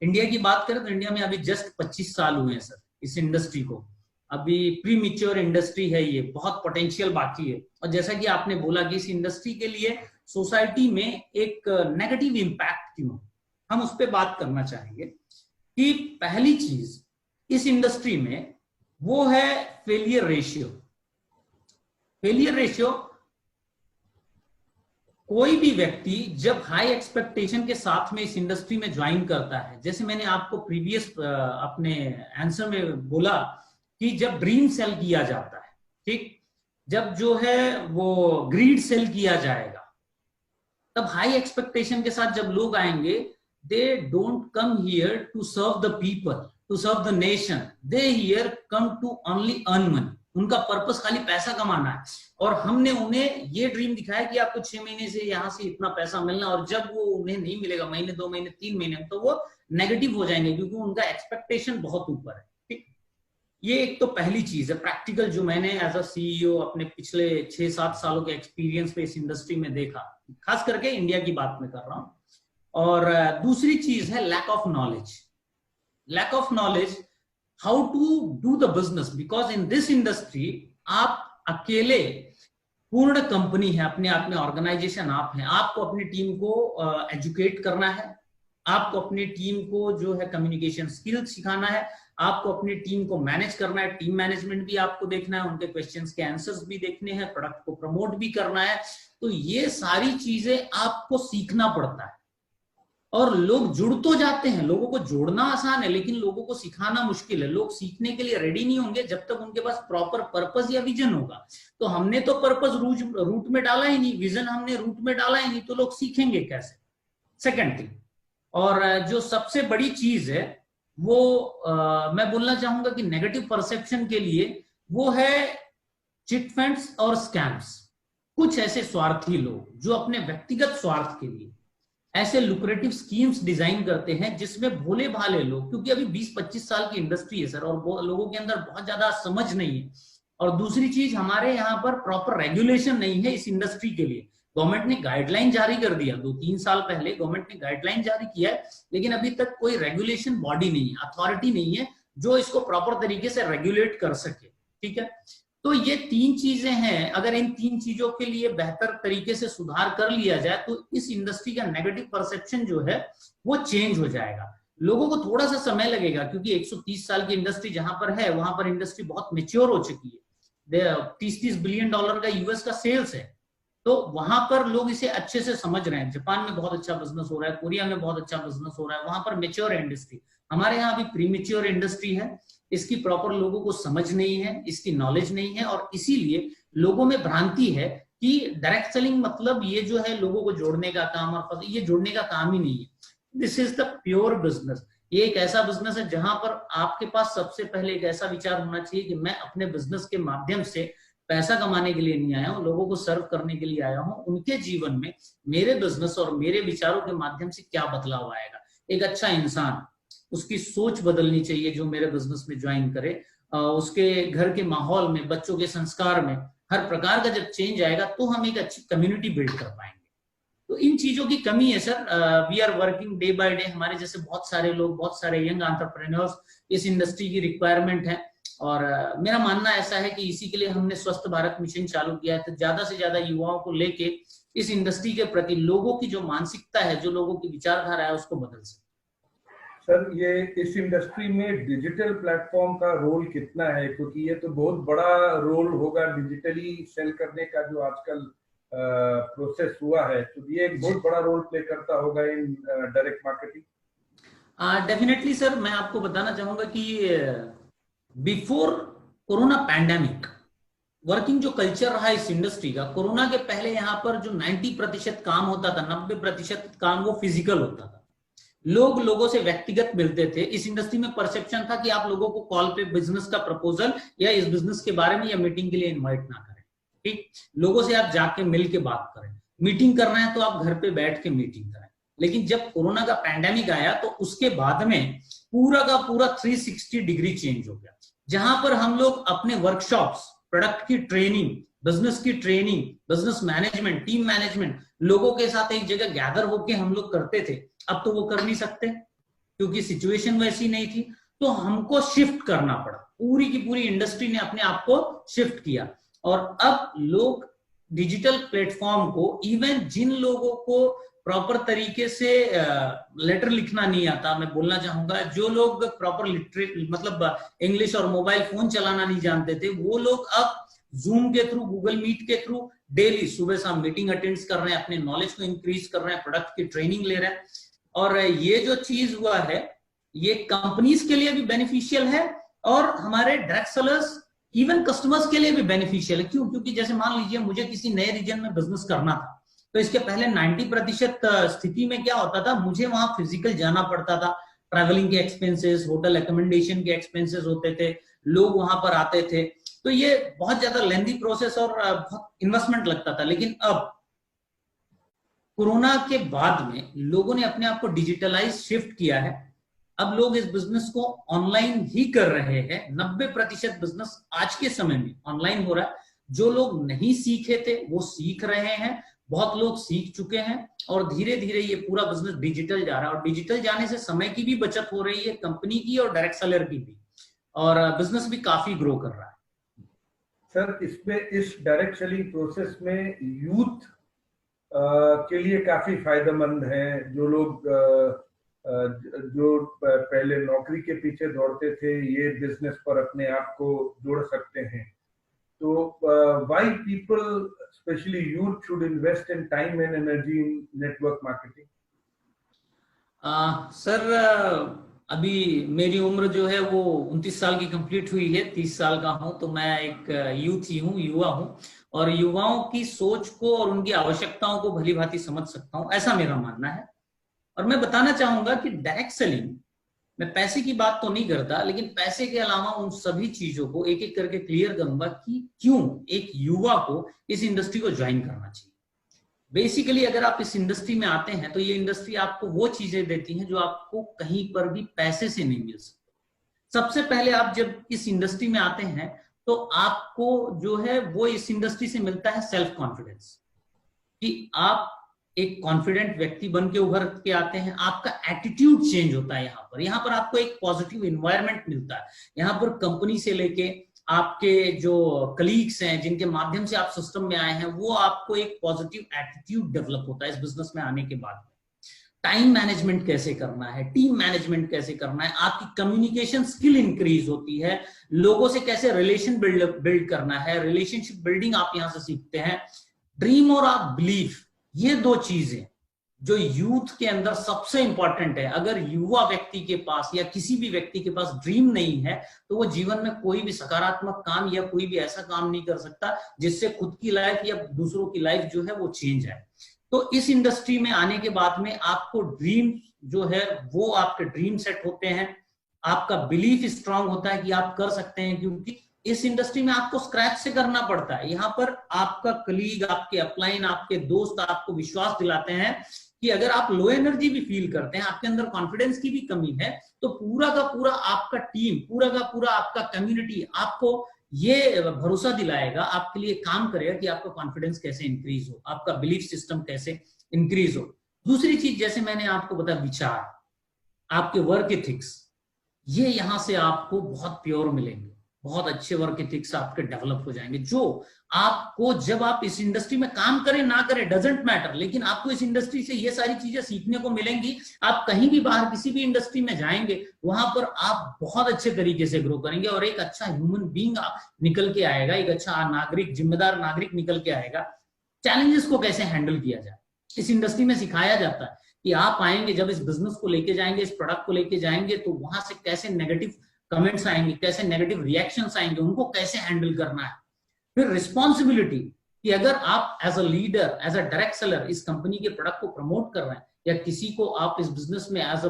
इंडिया की बात करें तो इंडिया में अभी जस्ट 25 साल हुए हैं सर इस इंडस्ट्री को। अभी प्री मैच्योर इंडस्ट्री है, ये बहुत पोटेंशियल बाकी है। और जैसा कि आपने बोला कि इस इंडस्ट्री के लिए सोसाइटी में एक नेगेटिव इंपैक्ट क्यों, हम उस पर बात करना चाहेंगे। कि पहली चीज इस इंडस्ट्री में वो है फेलियर रेशियो। फेलियर रेशियो, कोई भी व्यक्ति जब हाई एक्सपेक्टेशन के साथ में इस इंडस्ट्री में ज्वाइन करता है, जैसे मैंने आपको प्रीवियस अपने आंसर में बोला कि जब ड्रीम सेल किया जाता है, ठीक, जब जो है वो ग्रीड सेल किया जाएगा, तब हाई एक्सपेक्टेशन के साथ जब लोग आएंगे, they don't come here to serve the people, to serve the nation, they here come to only earn money. उनका पर्पस खाली पैसा कमाना है। और हमने उन्हें ये ड्रीम दिखाया कि आपको 6 महीने से यहां से इतना पैसा मिलना, और जब वो उन्हें नहीं मिलेगा महीने, 2 महीने, 3 महीने, तो वो नेगेटिव हो जाएंगे क्योंकि उनका एक्सपेक्टेशन बहुत ऊपर है। ठीक, ये एक तो पहली चीज है प्रैक्टिकल, जो मैंने एज अ CEO अपने पिछले 6-7 सालों के एक्सपीरियंस पे इस इंडस्ट्री में देखा, खास करके इंडिया की बात में कर रहा हूं। और दूसरी चीज है lack of knowledge. Lack of knowledge how to do the business, because in this industry आप अकेले पूर्ण कंपनी है, अपने आप में ऑर्गेनाइजेशन आप हैं। आपको अपनी टीम को एजुकेट करना है, आपको अपनी टीम को जो है कम्युनिकेशन स्किल्स सिखाना है, आपको अपनी टीम को मैनेज करना है, टीम मैनेजमेंट भी आपको देखना है, उनके क्वेश्चंस के आंसर्स भी देखने हैं, प्रोडक्ट को प्रमोट भी करना है। तो ये सारी चीजें आपको सीखना पड़ता है। और लोग जुड़ तो जाते हैं, लोगों को जोड़ना आसान है, लेकिन लोगों को सिखाना मुश्किल है। लोग सीखने के लिए रेडी नहीं होंगे जब तक उनके पास प्रॉपर पर्पस या विजन होगा। तो हमने तो पर्पस रूट में डाला ही नहीं, विजन हमने रूट में डाला ही नहीं, तो लोग सीखेंगे कैसे? सेकंड थिंग, और जो सबसे बड़ी चीज है वो मैं बोलना चाहूंगा कि नेगेटिव परसेप्शन के लिए, वो है चिट फंड्स और स्कैम्स। कुछ ऐसे स्वार्थी लोग जो अपने व्यक्तिगत स्वार्थ के लिए ऐसे लुक्रेटिव स्कीम्स डिजाइन करते हैं जिसमें भोले भाले लोग, क्योंकि अभी 20-25 साल की इंडस्ट्री है सर, और लोगों के अंदर बहुत ज्यादा समझ नहीं है। और दूसरी चीज, हमारे यहाँ पर प्रॉपर रेगुलेशन नहीं है इस इंडस्ट्री के लिए। गवर्नमेंट ने गाइडलाइन जारी कर दिया 2-3 साल पहले, गवर्नमेंट ने गाइडलाइन जारी किया है, लेकिन अभी तक कोई रेगुलेशन बॉडी नहीं है, अथॉरिटी नहीं है जो इसको प्रॉपर तरीके से रेगुलेट कर सके। ठीक है, तो ये 3 चीजें हैं। अगर इन 3 चीजों के लिए बेहतर तरीके से सुधार कर लिया जाए तो इस इंडस्ट्री का नेगेटिव परसेप्शन जो है वो चेंज हो जाएगा। लोगों को थोड़ा सा समय लगेगा, क्योंकि 130 साल की इंडस्ट्री जहां पर है, वहां पर इंडस्ट्री बहुत मेच्योर हो चुकी है। 30-30 बिलियन डॉलर का यूएस का सेल्स है, तो वहां पर लोग इसे अच्छे से समझ रहे हैं। जापान में बहुत अच्छा बिजनेस हो रहा है, कोरिया में बहुत अच्छा बिजनेस हो रहा है, वहां पर मेच्योर इंडस्ट्री। हमारे यहाँ अभी प्रीमेच्योर इंडस्ट्री है, इसकी प्रॉपर लोगों को समझ नहीं है, इसकी नॉलेज नहीं है, और इसीलिए लोगों में भ्रांति है कि डायरेक्ट सेलिंग मतलब ये जो है लोगों को जोड़ने का काम, और ये जोड़ने का काम ही नहीं है। This is the pure business. ये एक ऐसा बिजनेस है जहां पर आपके पास सबसे पहले एक ऐसा विचार होना चाहिए कि मैं अपने बिजनेस के माध्यम से पैसा कमाने के लिए नहीं आया हूं, लोगों को सर्व करने के लिए आया हूं। उनके जीवन में मेरे बिजनेस और मेरे विचारों के माध्यम से क्या बदलाव आएगा। एक अच्छा इंसान, उसकी सोच बदलनी चाहिए जो मेरे बिजनेस में ज्वाइन करे। उसके घर के माहौल में, बच्चों के संस्कार में, हर प्रकार का जब चेंज आएगा तो हम एक अच्छी कम्युनिटी बिल्ड कर पाएंगे। तो इन चीजों की कमी है sir. We are working day by day. हमारे जैसे बहुत सारे लोग, बहुत सारे यंग एंटरप्रेन्योर्स इस इंडस्ट्री की रिक्वायरमेंट है। और मेरा मानना ऐसा है कि इसी के लिए हमने स्वस्थ भारत मिशन चालू किया है। तो ज्यादा से ज्यादा युवाओं को लेके इस इंडस्ट्री के प्रति लोगों की जो मानसिकता है, जो लोगों की विचारधारा है, उसको बदल सके। सर, ये इस इंडस्ट्री में डिजिटल प्लेटफॉर्म का रोल कितना है, क्योंकि ये तो बहुत बड़ा रोल होगा डिजिटली सेल करने का जो आजकल प्रोसेस हुआ है, तो ये एक बहुत बड़ा रोल प्ले करता होगा in direct marketing. Definitely sir, मैं आपको बताना चाहूंगा कि बिफोर कोरोना पैंडेमिक वर्किंग जो कल्चर रहा इस इंडस्ट्री का, कोरोना के पहले यहाँ पर जो 90% काम होता था, 90% काम वो फिजिकल होता था। लोग लोगों से व्यक्तिगत मिलते थे। इस इंडस्ट्री में परसेप्शन था कि आप लोगों को कॉल पे बिजनेस का प्रपोजल या इस बिजनेस के बारे में या मीटिंग के लिए इनवाइट ना करें। ठीक, लोगों से आप जाके मिल के बात करें। मीटिंग करना है तो आप घर पे बैठ के मीटिंग करें। लेकिन जब कोरोना का पैंडेमिक आया तो उसके बाद में पूरा का पूरा 360 डिग्री चेंज हो गया, जहां पर हम लोग अपने वर्कशॉप्स, प्रोडक्ट की ट्रेनिंग, बिजनेस की training, business management, team management, लोगों के साथ एक जगह गैदर होके हम लोग करते थे। अब तो वो कर नहीं सकते क्योंकि सिचुएशन वैसी नहीं थी, तो हमको शिफ्ट करना पड़ा। पूरी की पूरी इंडस्ट्री ने अपने आप को शिफ्ट किया और अब लोग डिजिटल प्लेटफॉर्म को, इवन जिन लोगों को प्रॉपर तरीके से लेटर लिखना नहीं आता, मैं बोलना चाहूंगा, जो लोग प्रॉपर लिटरेट मतलब इंग्लिश और मोबाइल फोन चलाना नहीं जानते थे, वो लोग अब जूम के थ्रू, गूगल मीट के थ्रू डेली सुबह शाम मीटिंग अटेंड कर रहे हैं, अपने नॉलेज को इंक्रीज कर रहे हैं, प्रोडक्ट की ट्रेनिंग ले रहे हैं। और ये जो चीज हुआ है ये कंपनीज के लिए भी बेनिफिशियल है और हमारे डायरेक्ट सेलर्स, इवन कस्टमर्स के लिए भी बेनिफिशियल है। क्यों? क्योंकि जैसे मान लीजिए मुझे किसी नए रीजन में बिजनेस करना था, तो इसके पहले 90% स्थिति में क्या होता था, मुझे वहां फिजिकल जाना पड़ता था। ट्रैवलिंग के एक्सपेंसेस, होटल एकोमोडेशन के एक्सपेंसेस होते थे, लोग वहां पर आते थे, तो ये बहुत ज्यादा लेंथी प्रोसेस और बहुत इन्वेस्टमेंट लगता था। लेकिन अब कोरोना के बाद में लोगों ने अपने आप को डिजिटलाइज शिफ्ट किया है। अब लोग इस बिजनेस को ऑनलाइन ही कर रहे हैं। 90% बिजनेस आज के समय में ऑनलाइन हो रहा है। जो लोग नहीं सीखे थे वो सीख रहे हैं, बहुत लोग सीख चुके हैं और धीरे धीरे ये पूरा बिजनेस डिजिटल जा रहा है। और डिजिटल जाने से समय की भी बचत हो रही है, कंपनी की और डायरेक्ट सेलर की भी, और बिजनेस भी काफी ग्रो कर रहा है। सर, इसमें इस डायरेक्ट सेलिंग प्रोसेस में यूथ के लिए काफी फायदेमंद है। जो लोग जो पहले नौकरी के पीछे दौड़ते थे, ये बिजनेस पर अपने आप को जोड़ सकते हैं। तो why people, specially youth, should invest in time and energy in network marketing? Sir, अभी मेरी उम्र जो है वो 29 साल की कंप्लीट हुई है, 30 साल का हूं, तो मैं एक यूथ ही हूँ, युवा हूं, और युवाओं की सोच को और उनकी आवश्यकताओं को भली भांति समझ सकता हूं, ऐसा मेरा मानना है। और मैं बताना चाहूंगा कि डायरेक्ट सेलिंग, मैं पैसे की बात तो नहीं करता, लेकिन पैसे के अलावा उन सभी चीजों को एक एक करके क्लियर करूंगा कि क्यों एक युवा को इस इंडस्ट्री को ज्वाइन करना चाहिए। बेसिकली अगर आप इस इंडस्ट्री में आते हैं तो ये इंडस्ट्री आपको वो चीजें देती है जो आपको कहीं पर भी पैसे से नहीं मिल सकती। सबसे पहले आप जब इस इंडस्ट्री में आते हैं तो आपको जो है वो इस इंडस्ट्री से मिलता है सेल्फ कॉन्फिडेंस, कि आप एक कॉन्फिडेंट व्यक्ति बन के उभर के आते हैं। आपका एटीट्यूड चेंज होता है यहाँ पर आपको एक पॉजिटिव एनवायरनमेंट मिलता है। यहाँ पर कंपनी से लेके आपके जो कलीग्स हैं, जिनके माध्यम से आप सिस्टम में आए हैं, वो आपको एक पॉजिटिव एटीट्यूड डेवलप होता है इस बिजनेस में आने के बाद। टाइम मैनेजमेंट कैसे करना है, टीम मैनेजमेंट कैसे करना है, आपकी कम्युनिकेशन स्किल इंक्रीज होती है, लोगों से कैसे रिलेशन बिल्ड करना है, रिलेशनशिप बिल्डिंग आप यहां से सीखते हैं। ड्रीम और आप बिलीफ, ये दो चीजें जो यूथ के अंदर सबसे इंपॉर्टेंट है। अगर युवा व्यक्ति के पास या किसी भी व्यक्ति के पास ड्रीम नहीं है तो वो जीवन में कोई भी सकारात्मक काम या कोई भी ऐसा काम नहीं कर सकता जिससे खुद की लाइफ या दूसरों की लाइफ जो है वो चेंज है। तो इस इंडस्ट्री में आने के बाद में आपको ड्रीम जो है वो आपके ड्रीम सेट होते हैं, आपका बिलीफ स्ट्रांग होता है कि आप कर सकते हैं, क्योंकि इस इंडस्ट्री में आपको स्क्रैच से करना पड़ता है। यहाँ पर आपका कलीग, आपके अपलाइन, आपके दोस्त आपको विश्वास दिलाते हैं कि अगर आप लो एनर्जी भी फील करते हैं, आपके अंदर कॉन्फिडेंस की भी कमी है, तो पूरा का पूरा आपका टीम, पूरा का पूरा आपका कम्युनिटी आपको ये भरोसा दिलाएगा, आपके लिए काम करेगा कि आपका कॉन्फिडेंस कैसे इंक्रीज हो, आपका बिलीफ सिस्टम कैसे इंक्रीज हो। दूसरी चीज, जैसे मैंने आपको बताया, विचार, आपके वर्क एथिक्स, ये यहां से आपको बहुत प्योर मिलेंगे। बहुत अच्छे वर्क एथिक्स आपके डेवलप हो जाएंगे, जो आपको जब आप इस इंडस्ट्री में काम करें ना करें डजेंट मैटर, लेकिन आपको इस इंडस्ट्री से ये सारी चीजें सीखने को मिलेंगी। आप कहीं भी बाहर किसी भी इंडस्ट्री में जाएंगे, वहां पर आप बहुत अच्छे तरीके से ग्रो करेंगे और एक अच्छा ह्यूमन बीइंग निकल के आएगा, एक अच्छा नागरिक, जिम्मेदार नागरिक निकल के आएगा। चैलेंजेस को कैसे हैंडल किया जाए इस इंडस्ट्री में सिखाया जाता है कि आप आएंगे, जब इस बिजनेस को लेके जाएंगे, इस प्रोडक्ट को लेके जाएंगे, तो वहां से कैसे नेगेटिव कमेंट्स आएंगे, कैसे नेगेटिव रिएक्शंस आएंगे, उनको कैसे हैंडल करना है। फिर रिस्पॉन्सिबिलिटी कि अगर आप as a leader, as a direct seller इस कंपनी के प्रोडक्ट को प्रमोट कर रहे हैं, या किसी को आप इस बिजनेस में as a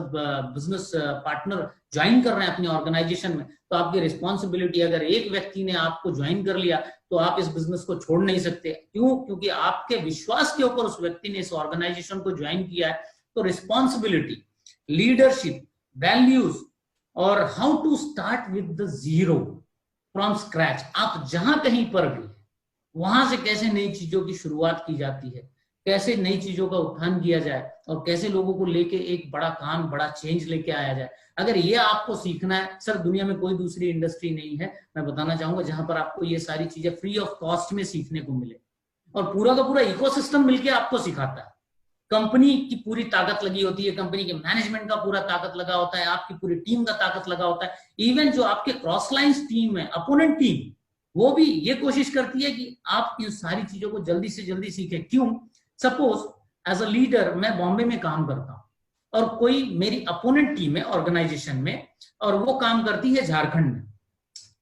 business partner join कर रहे हैं अपनी ऑर्गेनाइजेशन में, तो आपकी रिस्पॉन्सिबिलिटी, अगर एक व्यक्ति ने आपको ज्वाइन कर लिया तो आप इस बिजनेस को छोड़ नहीं सकते। क्यों? क्योंकि आपके विश्वास के ऊपर उस व्यक्ति ने इस ऑर्गेनाइजेशन को ज्वाइन किया है। तो रिस्पॉन्सिबिलिटी, लीडरशिप, वैल्यूज और how to start with the zero from scratch. आप जहां कहीं पर भी, वहां से कैसे नई चीजों की शुरुआत की जाती है, कैसे नई चीजों का उत्थान किया जाए और कैसे लोगों को लेके एक बड़ा काम, बड़ा चेंज लेके आया जाए। अगर ये आपको सीखना है, सर दुनिया में कोई दूसरी इंडस्ट्री नहीं है, मैं बताना चाहूंगा, जहां पर आपको ये सारी चीजें फ्री ऑफ कॉस्ट में सीखने को मिले और पूरा का पूरा इकोसिस्टम मिलके आपको सिखाता है। कंपनी की पूरी ताकत लगी होती है, कंपनी के मैनेजमेंट का पूरा ताकत लगा होता है, आपकी पूरी टीम का ताकत लगा होता है। इवन जो आपके क्रॉस लाइंस टीम है, अपोनेंट टीम, वो भी ये कोशिश करती है कि आप इन सारी चीजों को जल्दी से जल्दी सीखें। क्यों? सपोज एज अ लीडर मैं बॉम्बे में काम करता हूं और कोई मेरी अपोनेंट टीम है ऑर्गेनाइजेशन में और वो काम करती है झारखंड में।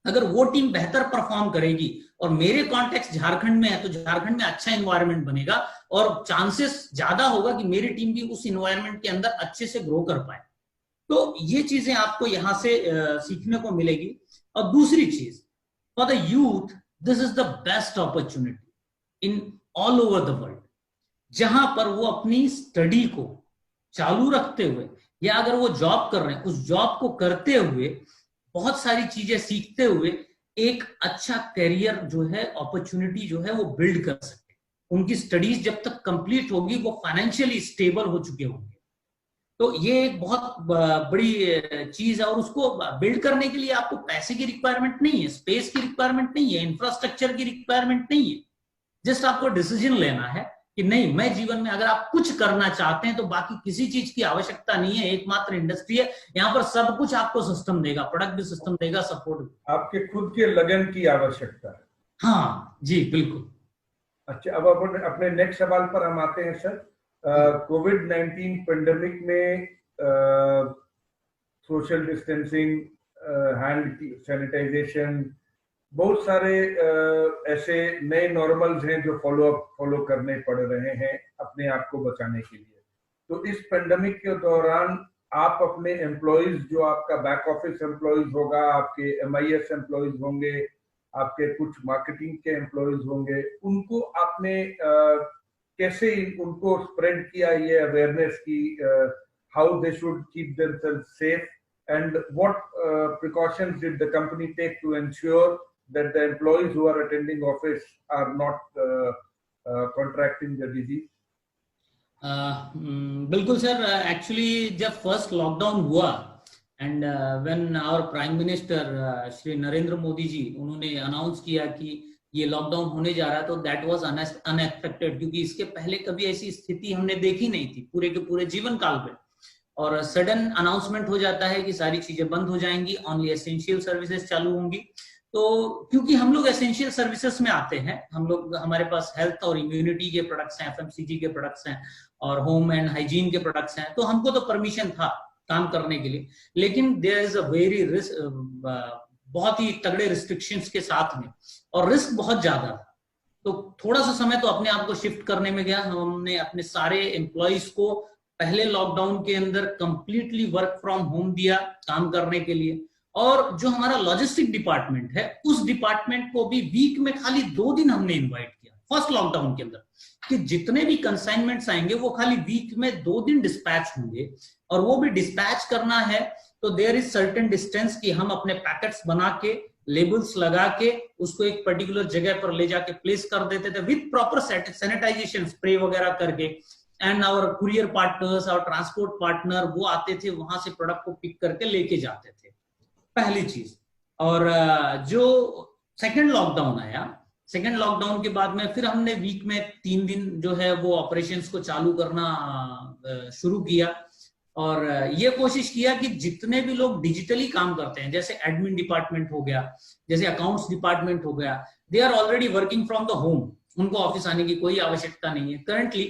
अगर वो टीम बेहतर परफॉर्म करेगी और मेरे कॉन्टेक्स्ट झारखंड में है, तो झारखंड में अच्छा एनवायरनमेंट बनेगा और चांसेस ज्यादा होगा कि मेरी टीम भी उस एनवायरनमेंट के अंदर अच्छे से ग्रो कर पाए। तो ये चीजें आपको यहां से सीखने को मिलेगी। और दूसरी चीज, for the youth this is the best opportunity in all over the world, जहां पर वो अपनी स्टडी को चालू रखते हुए या अगर वो जॉब कर रहे हैं, उस जॉब को करते हुए, बहुत सारी चीजें सीखते हुए एक अच्छा करियर जो है, अपॉर्चुनिटी जो है वो बिल्ड कर सकते हैं। उनकी स्टडीज जब तक कंप्लीट होगी, वो फाइनेंशियली स्टेबल हो चुके होंगे। तो ये एक बहुत बड़ी चीज है और उसको बिल्ड करने के लिए आपको पैसे की रिक्वायरमेंट नहीं है, स्पेस की रिक्वायरमेंट नहीं है, इंफ्रास्ट्रक्चर की रिक्वायरमेंट नहीं है। जस्ट आपको डिसीजन लेना है कि नहीं, मैं जीवन में अगर आप कुछ करना चाहते हैं तो बाकी किसी चीज की आवश्यकता नहीं है। एकमात्र इंडस्ट्री है, यहाँ पर सब कुछ आपको सिस्टम देगा, प्रोडक्ट भी सिस्टम देगा, सपोर्ट भी। आपके खुद के लगन की आवश्यकता है। हाँ जी, बिल्कुल। अच्छा, अब अपने नेक्स्ट सवाल पर हम आते हैं सर। कोविड-19 पेंडेमिक में सोशल डिस्टेंसिंग, हैंड सैनिटाइजेशन, बहुत सारे ऐसे नए नॉर्मल्स हैं जो फॉलो करने पड़ रहे हैं अपने आप को बचाने के लिए। तो इस पेंडेमिक के दौरान आप अपने एम्प्लॉइज, जो आपका बैक ऑफिस एम्प्लॉइज होगा, आपके MIS एम्प्लॉइज होंगे, आपके कुछ मार्केटिंग के एम्प्लॉइज होंगे, उनको आपने कैसे उनको स्प्रेड किया ये अवेयरनेस की, how they should keep themselves safe and what precautions did the company take to ensure that the employees who are attending office are not contracting the disease? बिल्कुल सर, एक्चुअली जब first lockdown हुआ and when our prime minister Shri Narendra Modi ji, उन्होंने announce किया कि ये lockdown होने जा रहा है, तो दैट वाज अनएक्सपेक्टेड, क्योंकि इसके पहले कभी ऐसी स्थिति हमने देखी नहीं थी पूरे के पूरे जीवन काल में। और सडन अनाउंसमेंट हो जाता है कि सारी चीजें बंद हो जाएंगी, ओनली एसेंशियल सर्विसेज चालू होंगी। तो क्योंकि हम लोग एसेंशियल सर्विसेज में आते हैं, हम लोग, हमारे पास हेल्थ और इम्यूनिटी के प्रोडक्ट्स हैं, FMCG के प्रोडक्ट्स हैं और होम एंड हाइजीन के प्रोडक्ट्स हैं, तो हमको तो परमिशन था काम करने के लिए। लेकिन देयर इज अ वेरी बहुत ही तगड़े रिस्ट्रिक्शंस के साथ में, और रिस्क बहुत ज्यादा था। तो थोड़ा सा समय तो अपने आप को शिफ्ट करने में गया। हमने अपने सारे एम्प्लॉइज को पहले लॉकडाउन के अंदर कंप्लीटली वर्क फ्रॉम होम दिया काम करने के लिए। और जो हमारा लॉजिस्टिक डिपार्टमेंट है, उस डिपार्टमेंट को भी वीक में खाली 2 दिन हमने इनवाइट किया फर्स्ट लॉकडाउन के अंदर, कि जितने भी कंसाइनमेंट्स आएंगे वो खाली वीक में 2 दिन डिस्पैच होंगे। और वो भी डिस्पैच करना है तो देयर इज सर्टेन डिस्टेंस, कि हम अपने पैकेट्स बना के, लेबल्स लगा के, उसको एक पर्टिकुलर जगह पर ले जाके प्लेस कर देते थे विद प्रॉपर सैनिटाइजेशन स्प्रे वगैरह करके। एंड आवर कुरियर पार्टनर्स और ट्रांसपोर्ट पार्टनर वो आते थे, वहां से प्रोडक्ट को पिक करके लेके जाते थे, पहली चीज। और जो सेकंड लॉकडाउन आया, सेकंड लॉकडाउन के बाद में फिर हमने वीक में 3 दिन जो है वो ऑपरेशंस को चालू करना शुरू किया। और ये कोशिश किया कि जितने भी लोग डिजिटली काम करते हैं, जैसे एडमिन डिपार्टमेंट हो गया, जैसे अकाउंट्स डिपार्टमेंट हो गया, they are already working from the home, उनको ऑफिस आने की कोई आवश्यकता नहीं है करंटली।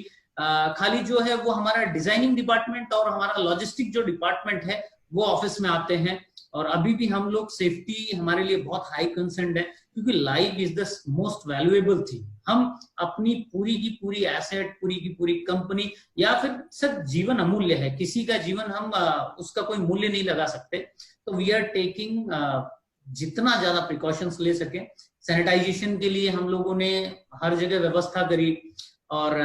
खाली जो है वो हमारा डिजाइनिंग डिपार्टमेंट और हमारा लॉजिस्टिक जो डिपार्टमेंट है वो ऑफिस में आते हैं। और अभी भी हम लोग, सेफ्टी हमारे लिए बहुत हाई कंसर्न है, क्योंकि life is the most valuable thing. हम अपनी पूरी की पूरी एसेट, पूरी की पूरी कंपनी, या फिर सर जीवन अमूल्य है, किसी का जीवन हम उसका कोई मूल्य नहीं लगा सकते। तो वी आर टेकिंग जितना ज्यादा प्रिकॉशंस ले सके। सैनिटाइजेशन के लिए हम लोगों ने हर जगह व्यवस्था करी, और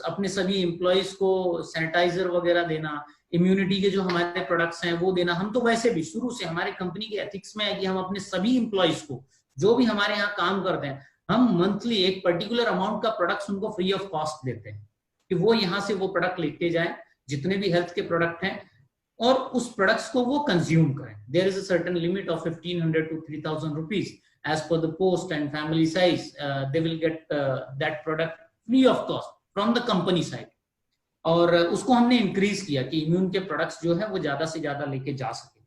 अपने सभी एम्प्लॉयज को सैनिटाइजर वगैरह देना, इम्यूनिटी के जो हमारे प्रोडक्ट्स हैं वो देना। हम तो वैसे भी शुरू से हमारे कंपनी के एथिक्स में है कि हम अपने सभी एम्प्लॉयज को, जो भी हमारे यहाँ काम करते हैं, हम मंथली एक पर्टिकुलर अमाउंट का प्रोडक्ट्स उनको फ्री ऑफ कॉस्ट देते हैं कि वो यहाँ से वो प्रोडक्ट लेके जाएं, जितने भी हेल्थ के प्रोडक्ट हैं, और उस प्रोडक्ट्स को वो कंज्यूम करें। There is a certain limit of 1500 to 3000 rupees as per the post and family size. They will get that product free of cost from the company side. और उसको हमने इंक्रीज किया कि इम्यून के products जो है वो ज्यादा से ज्यादा लेके जा सके।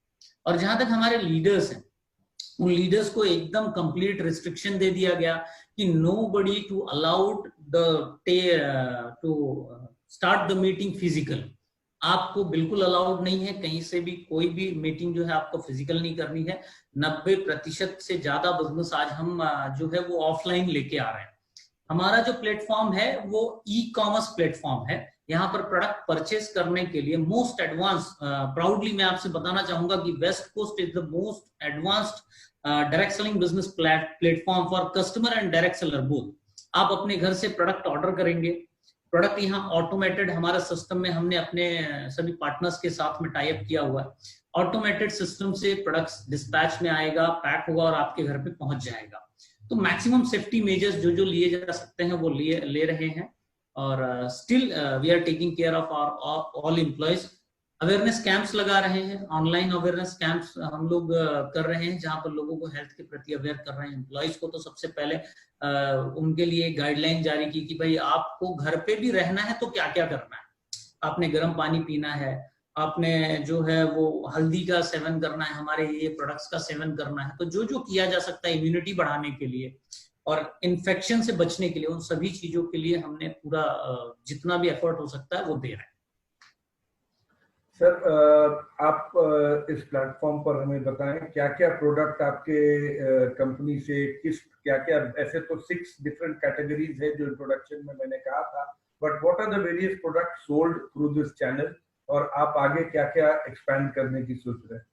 और जहां तक हमारे लीडर्स हैं, उन लीडर्स को एकदम कंप्लीट रिस्ट्रिक्शन दे दिया गया कि nobody to allowed to start the meeting physical. आपको बिल्कुल अलाउड नहीं है कहीं से भी कोई भी मीटिंग जो है आपको फिजिकल नहीं करनी है। 90% से ज्यादा बिजनेस आज हम जो है वो ऑफलाइन लेके आ रहे हैं। हमारा जो प्लेटफॉर्म है वो ई कॉमर्स प्लेटफॉर्म है। यहाँ पर प्रोडक्ट परचेस करने के लिए मोस्ट एडवांस, प्राउडली मैं आपसे बताना चाहूंगा कि West Coast is the most advanced direct selling business platform for customer and direct seller both. आप अपने घर से प्रोडक्ट ऑर्डर करेंगे, प्रोडक्ट यहाँ ऑटोमेटेड हमारा सिस्टम में, हमने अपने सभी पार्टनर्स के साथ में टाई अप किया हुआ है। ऑटोमेटेड सिस्टम से प्रोडक्ट्स डिस्पैच में आएगा, पैक होगा और आपके घर पे पहुंच जाएगा। तो मैक्सिमम सेफ्टी मेजर्स जो जो लिए जा सकते हैं वो ले रहे हैं। और still we are taking care of our all employees. Awareness camps लगा रहे हैं, ऑनलाइन अवेयरनेस कैंप्स हम लोग कर रहे हैं, जहां पर लोगों को हेल्थ के प्रति अवेयर कर रहे हैं। एम्प्लॉयज को तो सबसे पहले उनके लिए गाइडलाइन जारी की कि भाई आपको घर पे भी रहना है तो क्या क्या करना है। आपने गर्म पानी पीना है, आपने जो है वो हल्दी का सेवन करना है, हमारे ये प्रोडक्ट्स का सेवन करना है। तो जो जो किया जा सकता है इम्यूनिटी बढ़ाने के लिए और इन्फेक्शन से बचने के लिए, उन सभी चीजों के लिए हमने पूरा जितना भी एफर्ट हो सकता है वो दे रहे हैं। सर, आप इस प्लेटफॉर्म पर हमें बताएं क्या क्या प्रोडक्ट आपके कंपनी से, किस क्या क्या, ऐसे तो 6 डिफरेंट कैटेगरीज है जो इंट्रोडक्शन में मैंने कहा था, but what are the various product sold through this channel, और आप आगे क्या क्या एक्सपैंड करने की सोच रहे हैं?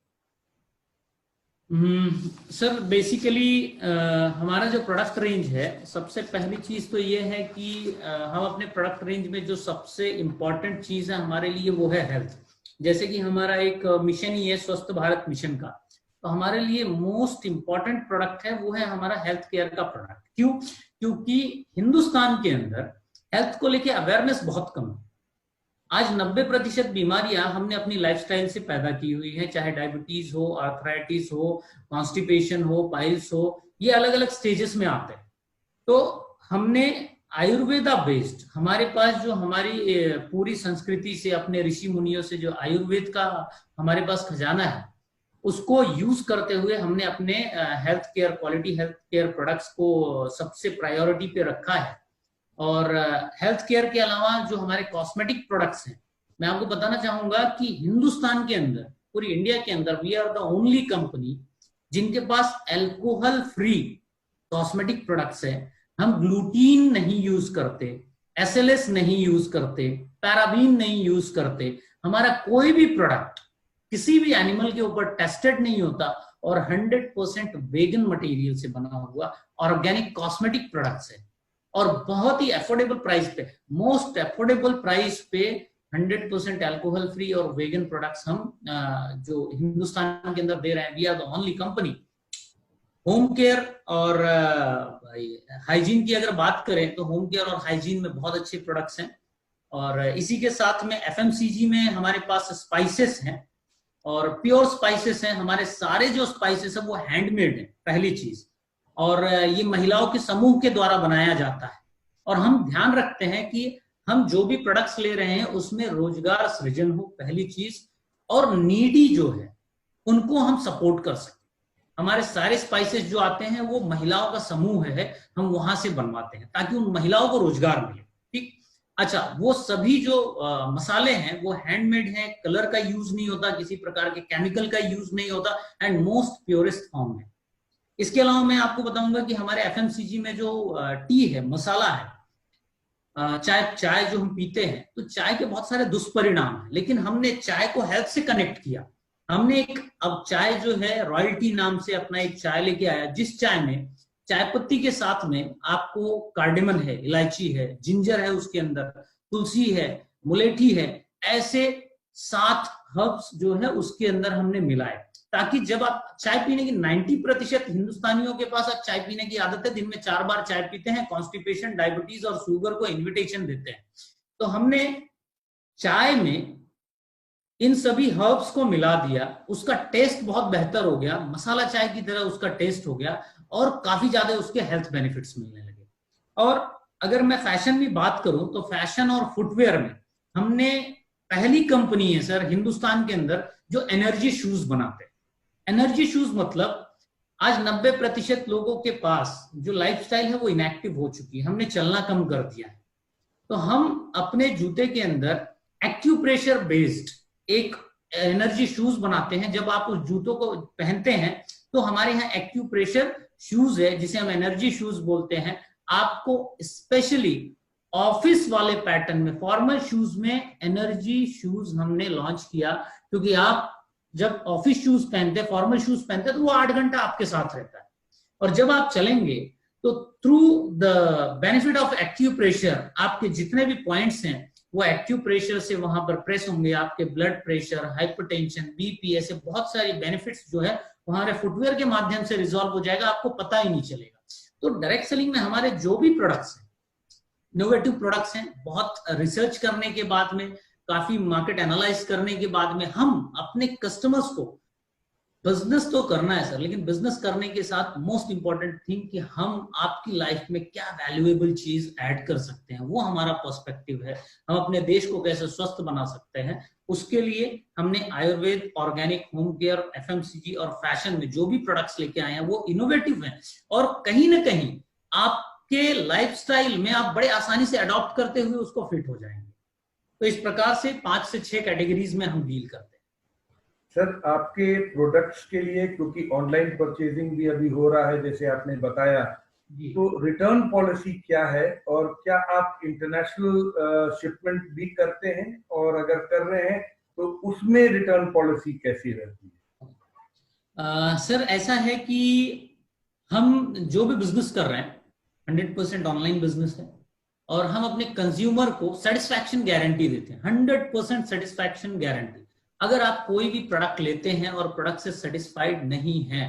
सर बेसिकली हमारा जो प्रोडक्ट रेंज है, सबसे पहली चीज तो ये है कि हम अपने प्रोडक्ट रेंज में जो सबसे इम्पोर्टेंट चीज है हमारे लिए वो है हेल्थ। जैसे कि हमारा एक मिशन ही है स्वस्थ भारत मिशन का, तो हमारे लिए मोस्ट इम्पॉर्टेंट प्रोडक्ट है वो है हमारा हेल्थ केयर का प्रोडक्ट। क्यों? क्योंकि हिंदुस्तान के अंदर हेल्थ को लेके अवेयरनेस बहुत कम है। आज 90% बीमारियां हमने अपनी लाइफस्टाइल से पैदा की हुई है, चाहे डायबिटीज हो, आर्थराइटिस हो, कॉन्स्टिपेशन हो, पाइल्स हो, ये अलग अलग स्टेजेस में आते हैं। तो हमने आयुर्वेदा बेस्ड, हमारे पास जो हमारी पूरी संस्कृति से, अपने ऋषि मुनियों से जो आयुर्वेद का हमारे पास खजाना है, उसको यूज करते हुए हमने अपने health care, quality health care products को सबसे प्रायोरिटी पे रखा है। और हेल्थ केयर के अलावा जो हमारे कॉस्मेटिक प्रोडक्ट्स हैं, मैं आपको बताना चाहूंगा कि हिंदुस्तान के अंदर, पूरी इंडिया के अंदर, we are the only company जिनके पास अल्कोहल फ्री कॉस्मेटिक प्रोडक्ट्स है। हम ग्लूटीन नहीं यूज करते, SLS नहीं यूज करते, पैराबीन नहीं यूज करते। हमारा कोई भी प्रोडक्ट किसी भी एनिमल के ऊपर टेस्टेड नहीं होता, और 100% वेगन मटेरियल से बना हुआ ऑर्गेनिक कॉस्मेटिक प्रोडक्ट्स है। और बहुत ही अफोर्डेबल प्राइस पे, मोस्ट अफोर्डेबल प्राइस पे 100% अल्कोहल फ्री और वेगन प्रोडक्ट्स हम जो हिंदुस्तान के अंदर दे रहे हैं। We are the only company. Home care और हाइजीन की अगर बात करें तो होम केयर और हाइजीन में बहुत अच्छे प्रोडक्ट्स हैं। और इसी के साथ में FMCG में हमारे पास स्पाइसेस हैं, और प्योर स्पाइसेस हैं, हमारे सारे जो स्पाइसेस है वो हैंडमेड है पहली चीज, और ये महिलाओं के समूह के द्वारा बनाया जाता है। और हम ध्यान रखते हैं कि हम जो भी प्रोडक्ट्स ले रहे हैं उसमें रोजगार सृजन हो पहली चीज, और नीडी जो है उनको हम सपोर्ट कर सकें। हमारे सारे स्पाइसेस जो आते हैं वो महिलाओं का समूह है, हम वहां से बनवाते हैं ताकि उन महिलाओं को रोजगार मिले। ठीक, अच्छा, वो सभी जो मसाले हैं वो हैंडमेड हैं, कलर का यूज नहीं होता, किसी प्रकार के केमिकल का यूज नहीं होता, एंड मोस्ट प्योरेस्ट फॉर्म है। इसके अलावा मैं आपको बताऊंगा कि हमारे एफएमसीजी में जो टी है, मसाला है, चाय जो हम पीते हैं, तो चाय के बहुत सारे दुष्परिणाम हैं, लेकिन हमने चाय को हेल्थ से कनेक्ट किया। हमने अब चाय जो है रॉयल्टी नाम से अपना एक चाय लेके आया, जिस चाय में चाय पत्ती के साथ में आपको कार्डेमन है, इलायची है, जिंजर है, उसके अंदर तुलसी है, मुलेठी है, ऐसे 7 हर्ब्स जो है उसके अंदर हमने मिलाए, ताकि जब आप चाय पीने की 90% हिंदुस्तानियों के पास अब चाय पीने की आदत है, दिन में 4 बार चाय पीते हैं, कॉन्स्टिपेशन, डायबिटीज और शुगर को इन्विटेशन देते हैं। तो हमने चाय में इन सभी हर्ब्स को मिला दिया, उसका टेस्ट बहुत बेहतर हो गया, मसाला चाय की तरह उसका टेस्ट हो गया, और काफी ज्यादा उसके हेल्थ बेनिफिट्स मिलने लगे। और अगर मैं फैशन की बात करूं तो फैशन और फुटवेयर में हमने पहली कंपनी है सर हिंदुस्तान के अंदर जो एनर्जी शूज बनाते हैं। एनर्जी शूज मतलब आज 90% लोगों के पास जो लाइफस्टाइल है वो इनएक्टिव हो चुकी है, हमने चलना कम कर दिया है। तो हम अपने जूते के अंदर एक्यूप्रेशर बेस्ड एक एनर्जी शूज बनाते हैं। जब आप उस जूतों को पहनते हैं तो हमारे यहाँ एक्यूप्रेशर शूज है, जिसे हम एनर्जी शूज बोलते हैं। आपको स्पेशली ऑफिस वाले पैटर्न में, फॉर्मल शूज में एनर्जी शूज हमने लॉन्च किया, क्योंकि आप जब ऑफिस शूज पहनते, फॉर्मल शूज पहनते, तो वो 8 घंटा आपके साथ रहता है, और जब आप चलेंगे तो through the benefit of acupressure आपके जितने भी पॉइंट्स हैं वो एक्यूप्रेशर से वहां पर प्रेस होंगे। आपके ब्लड प्रेशर, हाइपरटेंशन, बीपी, ऐसे बहुत सारी बेनिफिट्स जो है हमारे फुटवेयर के माध्यम से रिजॉल्व हो जाएगा, आपको पता ही नहीं चलेगा। तो डायरेक्ट सेलिंग में हमारे जो भी प्रोडक्ट्स हैं, इनोवेटिव प्रोडक्ट्स हैं, बहुत रिसर्च करने के बाद में, काफी मार्केट एनालाइज करने के बाद में हम अपने कस्टमर्स को, बिजनेस तो करना है सर, लेकिन बिजनेस करने के साथ मोस्ट इंपॉर्टेंट थिंग कि हम आपकी लाइफ में क्या वैल्यूएबल चीज ऐड कर सकते हैं, वो हमारा पर्सपेक्टिव है। हम अपने देश को कैसे स्वस्थ बना सकते हैं, उसके लिए हमने Ayurveda, organic, home care, FMCG और फैशन में जो भी प्रोडक्ट्स लेके आए हैं वो इनोवेटिव हैं, और कहीं ना कहीं आपके लाइफस्टाइल में आप बड़े आसानी से अडॉप्ट करते हुए उसको फिट हो जाएंगे। तो इस प्रकार से 5 से 6 कैटेगरीज में हम डील करते हैं। सर, आपके प्रोडक्ट्स के लिए, क्योंकि ऑनलाइन परचेजिंग भी अभी हो रहा है जैसे आपने बताया, तो रिटर्न पॉलिसी क्या है, और क्या आप इंटरनेशनल शिपमेंट भी करते हैं, और अगर कर रहे हैं तो उसमें रिटर्न पॉलिसी कैसी रहती है? सर ऐसा है कि हम जो भी बिजनेस कर रहे हैं 100% ऑनलाइन बिजनेस है, और हम अपने कंज्यूमर को सेटिस्फैक्शन गारंटी देते हैं, 100% सेटिस्फैक्शन गारंटी। अगर आप कोई भी प्रोडक्ट लेते हैं और प्रोडक्ट से सेटिस्फाइड नहीं है,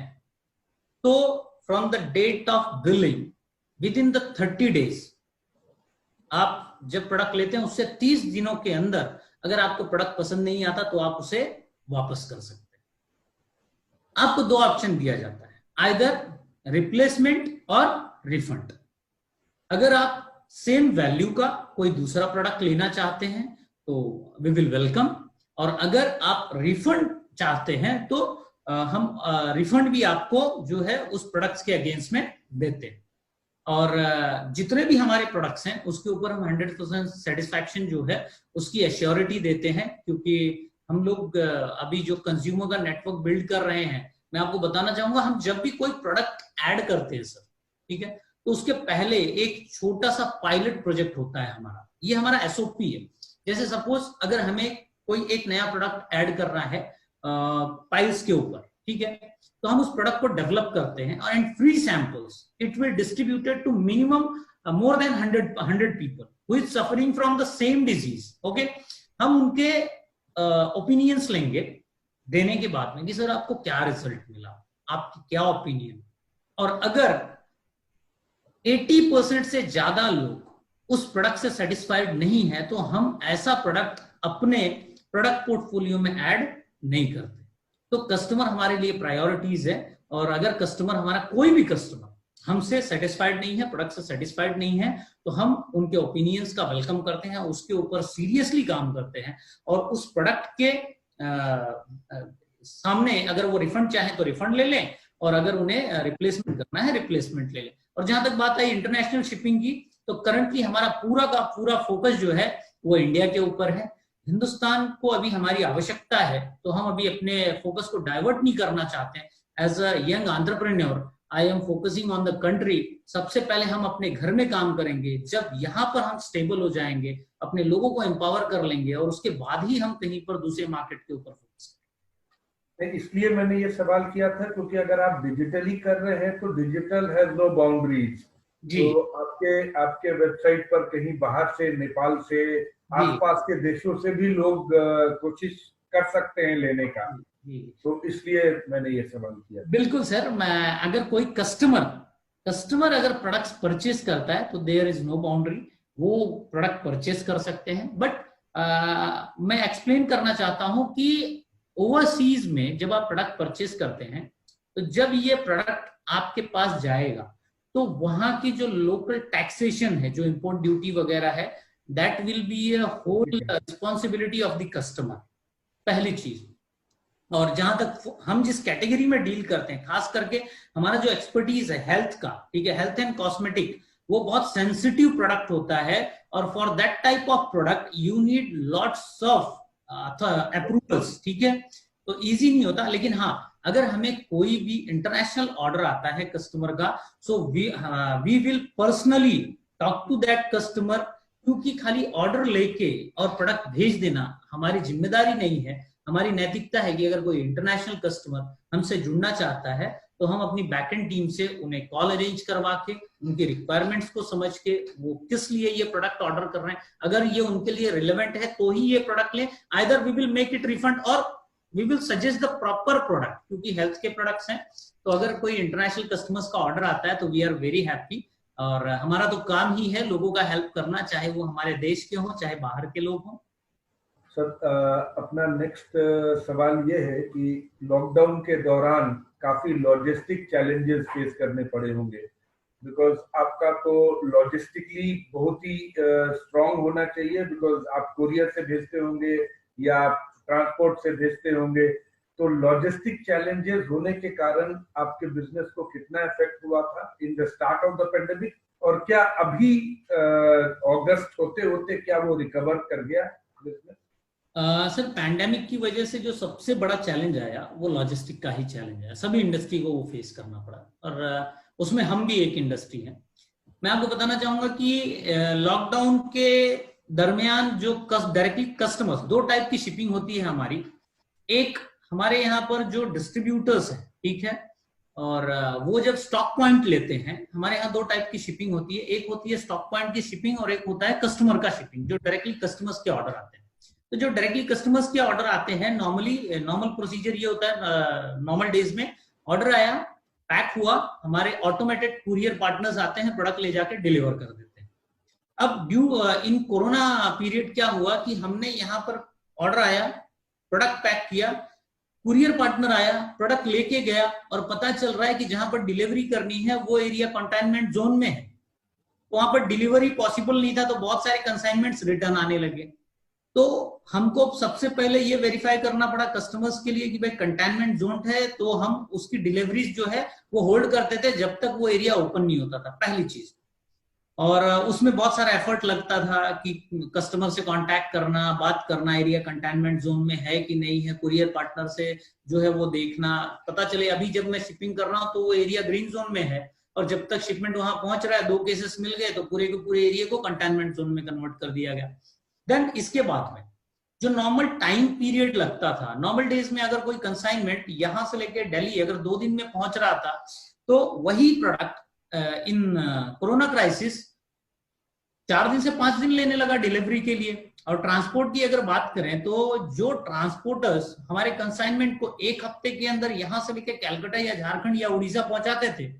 तो from the date of billing within the 30 days, आप जब प्रोडक्ट लेते हैं उससे 30 दिनों के अंदर अगर आपको प्रोडक्ट पसंद नहीं आता तो आप उसे वापस कर सकते हैं। आपको 2 ऑप्शन दिया जाता है, आइदर रिप्लेसमेंट और रिफंड। अगर आप सेम वैल्यू का कोई दूसरा प्रोडक्ट लेना चाहते हैं तो वी विल वेलकम, और अगर आप रिफंड चाहते हैं तो हम रिफंड भी आपको जो है उस प्रोडक्ट्स के अगेंस्ट में देते हैं। और जितने भी हमारे प्रोडक्ट्स हैं उसके ऊपर हम 100% सेटिस्फैक्शन जो है उसकी एश्योरिटी देते हैं, क्योंकि हम लोग अभी जो कंज्यूमर का नेटवर्क बिल्ड कर रहे हैं, मैं आपको बताना चाहूंगा, हम जब भी कोई प्रोडक्ट ऐड करते हैं सर, ठीक है, तो उसके पहले एक छोटा सा पायलट प्रोजेक्ट होता है हमारा, ये हमारा एसओपी है। जैसे सपोज अगर हमें कोई एक नया प्रोडक्ट ऐड करना है पाइल्स के ऊपर, ठीक है, तो हम उस प्रोडक्ट को डेवलप करते हैं, and free samples it will distributed to minimum more than 100 people who is suffering from the same disease. Okay, हम उनके ओपिनियंस लेंगे देने के बाद में कि सर आपको क्या रिजल्ट मिला, आपकी क्या ओपिनियन, और अगर 80% से ज्यादा लोग उस प्रोडक्ट से सेटिस्फाइड नहीं है तो हम ऐसा प्रोडक्ट अपने प्रोडक्ट पोर्टफोलियो में ऐड नहीं करते। तो कस्टमर हमारे लिए प्रायोरिटीज है। और अगर कस्टमर हमारा कोई भी कस्टमर हमसे सेटिस्फाइड नहीं है, प्रोडक्ट से सेटिस्फाइड नहीं है, तो हम उनके ओपिनियंस का वेलकम करते हैं, उसके ऊपर सीरियसली काम करते हैं और उस प्रोडक्ट के सामने अगर वो रिफंड चाहे तो रिफंड ले लें और अगर उन्हें रिप्लेसमेंट करना है रिप्लेसमेंट ले लें। और जहां तक बात आई इंटरनेशनल शिपिंग की, तो करंटली हमारा पूरा का पूरा फोकस जो है वो इंडिया के ऊपर है। हिंदुस्तान को अभी हमारी आवश्यकता है, तो हम अभी अपने फोकस को डाइवर्ट नहीं करना चाहते हैं। As a young entrepreneur I am focusing on the country. सबसे पहले हम अपने घर में काम करेंगे, जब यहाँ पर हम स्टेबल हो जाएंगे, अपने लोगों को एम्पावर कर लेंगे और उसके बाद ही हम कहीं पर दूसरे मार्केट के ऊपर फोकस करेंगे। इसलिए मैंने ये सवाल किया था क्योंकि अगर आप डिजिटली कर रहे हैं तो डिजिटल हैज नो बाउंड्रीज। तो आपके वेबसाइट पर कहीं बाहर से, नेपाल से, आसपास के देशों से भी लोग कोशिश कर सकते हैं लेने का, तो इसलिए मैंने ये सवाल किया। बिल्कुल सर, मैं अगर कोई कस्टमर अगर प्रोडक्ट्स परचेज करता है तो देयर इज नो बाउंड्री, वो प्रोडक्ट परचेज कर सकते हैं। बट मैं एक्सप्लेन करना चाहता हूं कि ओवरसीज में जब आप प्रोडक्ट परचेज करते हैं तो जब ये प्रोडक्ट आपके पास जाएगा तो वहां की जो लोकल टैक्सेशन है, जो इंपोर्ट ड्यूटी वगैरह है, that will be a whole responsibility of the customer, पहली चीज। और जहां तक हम जिस कैटेगरी में डील करते हैं, खास करके हमारा जो एक्सपर्टीज है हेल्थ का, ठीक है, हेल्थ एंड कॉस्मेटिक, वो बहुत सेंसिटिव प्रोडक्ट होता है और for that type of product you need lots of approvals, ठीक है, तो इजी नहीं होता। लेकिन हाँ, अगर हमें कोई भी इंटरनेशनल ऑर्डर आता है कस्टमर का, so we will personally talk to that customer, क्योंकि खाली ऑर्डर लेके और प्रोडक्ट भेज देना हमारी जिम्मेदारी नहीं है। हमारी नैतिकता है कि अगर कोई इंटरनेशनल कस्टमर हमसे जुड़ना चाहता है तो हम अपनी बैकएंड टीम से उन्हें कॉल अरेंज करवा के, उनकी रिक्वायरमेंट्स को समझ के, वो किस लिए ये प्रोडक्ट ऑर्डर कर रहे हैं, अगर ये उनके लिए रिलेवेंट है तो ही ये प्रोडक्ट लें। Either we will make it refund or we will suggest the proper product, क्योंकि हेल्थ के प्रोडक्ट्स हैं। तो अगर कोई इंटरनेशनल कस्टमर्स का ऑर्डर आता है तो वी आर वेरी हैप्पी, और हमारा तो काम ही है लोगों का हेल्प करना, चाहे वो हमारे देश के हों चाहे बाहर के लोग हों। सर, अपना नेक्स्ट सवाल ये है कि लॉकडाउन के दौरान काफी लॉजिस्टिक चैलेंजेस फेस करने पड़े होंगे, बिकॉज आपका तो लॉजिस्टिकली बहुत ही स्ट्रांग होना चाहिए, बिकॉज आप कुरियर से भेजते होंगे या आप ट्रांसपोर्ट से भेजते होंगे। तो लॉजिस्टिक चैलेंजेस होने के कारण आपके बिजनेस को कितना इफेक्ट हुआ था in the start of the pandemic, और क्या अभी अगस्त होते होते क्या वो रिकवर कर गया बिजनेस? सर, पैंडेमिक की वजह से जो सबसे बड़ा चैलेंज आया वो लॉजिस्टिक का ही चैलेंज है। सभी इंडस्ट्री को वो फेस करना पड़ा और उसमें हम भी एक इंडस्ट्री है। मैं आपको बताना चाहूंगा कि लॉकडाउन के दरमियान जो डायरेक्टली कस्टमर्स, दो टाइप की शिपिंग होती है हमारी। एक हमारे यहाँ पर जो डिस्ट्रीब्यूटर्स है, ठीक है, और वो जब स्टॉक पॉइंट लेते हैं, हमारे यहाँ दो टाइप की शिपिंग होती है। एक होती है स्टॉक पॉइंट की शिपिंग और एक होता है कस्टमर का शिपिंग, जो डायरेक्टली कस्टमर्स के ऑर्डर आते हैं। तो जो डायरेक्टली कस्टमर्स के ऑर्डर आते हैं, नॉर्मल प्रोसीजर ये होता है, नॉर्मल डेज में ऑर्डर आया, पैक हुआ, हमारे ऑटोमेटेड कुरियर पार्टनर्स आते हैं, प्रोडक्ट ले जाके डिलीवर कर देते हैं। अब इन कोरोना पीरियड क्या हुआ कि हमने यहाँ पर ऑर्डर आया, प्रोडक्ट पैक किया, कुरियर पार्टनर आया, प्रोडक्ट लेके गया और पता चल रहा है कि जहां पर डिलीवरी करनी है वो एरिया कंटेनमेंट जोन में है, वहां पर डिलीवरी पॉसिबल नहीं था, तो बहुत सारे कंसाइनमेंट्स रिटर्न आने लगे। तो हमको सबसे पहले ये वेरीफाई करना पड़ा कस्टमर्स के लिए कि भाई कंटेनमेंट जोन है, तो हम उसकी डिलीवरीज जो है वो होल्ड करते थे जब तक वो एरिया ओपन नहीं होता था, पहली चीज। और उसमें बहुत सारा एफर्ट लगता था कि कस्टमर से कांटेक्ट करना, बात करना, एरिया कंटेनमेंट जोन में है कि नहीं है, कुरियर पार्टनर से जो है वो देखना, पता चले अभी जब मैं शिपिंग कर रहा हूँ तो वो एरिया ग्रीन जोन में है और जब तक शिपमेंट वहां पहुंच रहा है 2 केसेस मिल गए तो पूरे के पूरे एरिया को कंटेनमेंट जोन में कन्वर्ट कर दिया गया। देन इसके बाद में जो नॉर्मल टाइम पीरियड लगता था, नॉर्मल डेज में अगर कोई कंसाइनमेंट यहां से लेकर दिल्ली अगर 2 दिन में पहुंच रहा था, तो वही प्रोडक्ट इन कोरोना क्राइसिस 4 दिन से 5 दिन लेने लगा डिलीवरी के लिए। और ट्रांसपोर्ट की अगर बात करें तो जो ट्रांसपोर्टर्स हमारे कंसाइनमेंट को 1 हफ्ते के अंदर यहां से लेकर कैलकाटा या झारखंड या उड़ीसा पहुंचाते थे,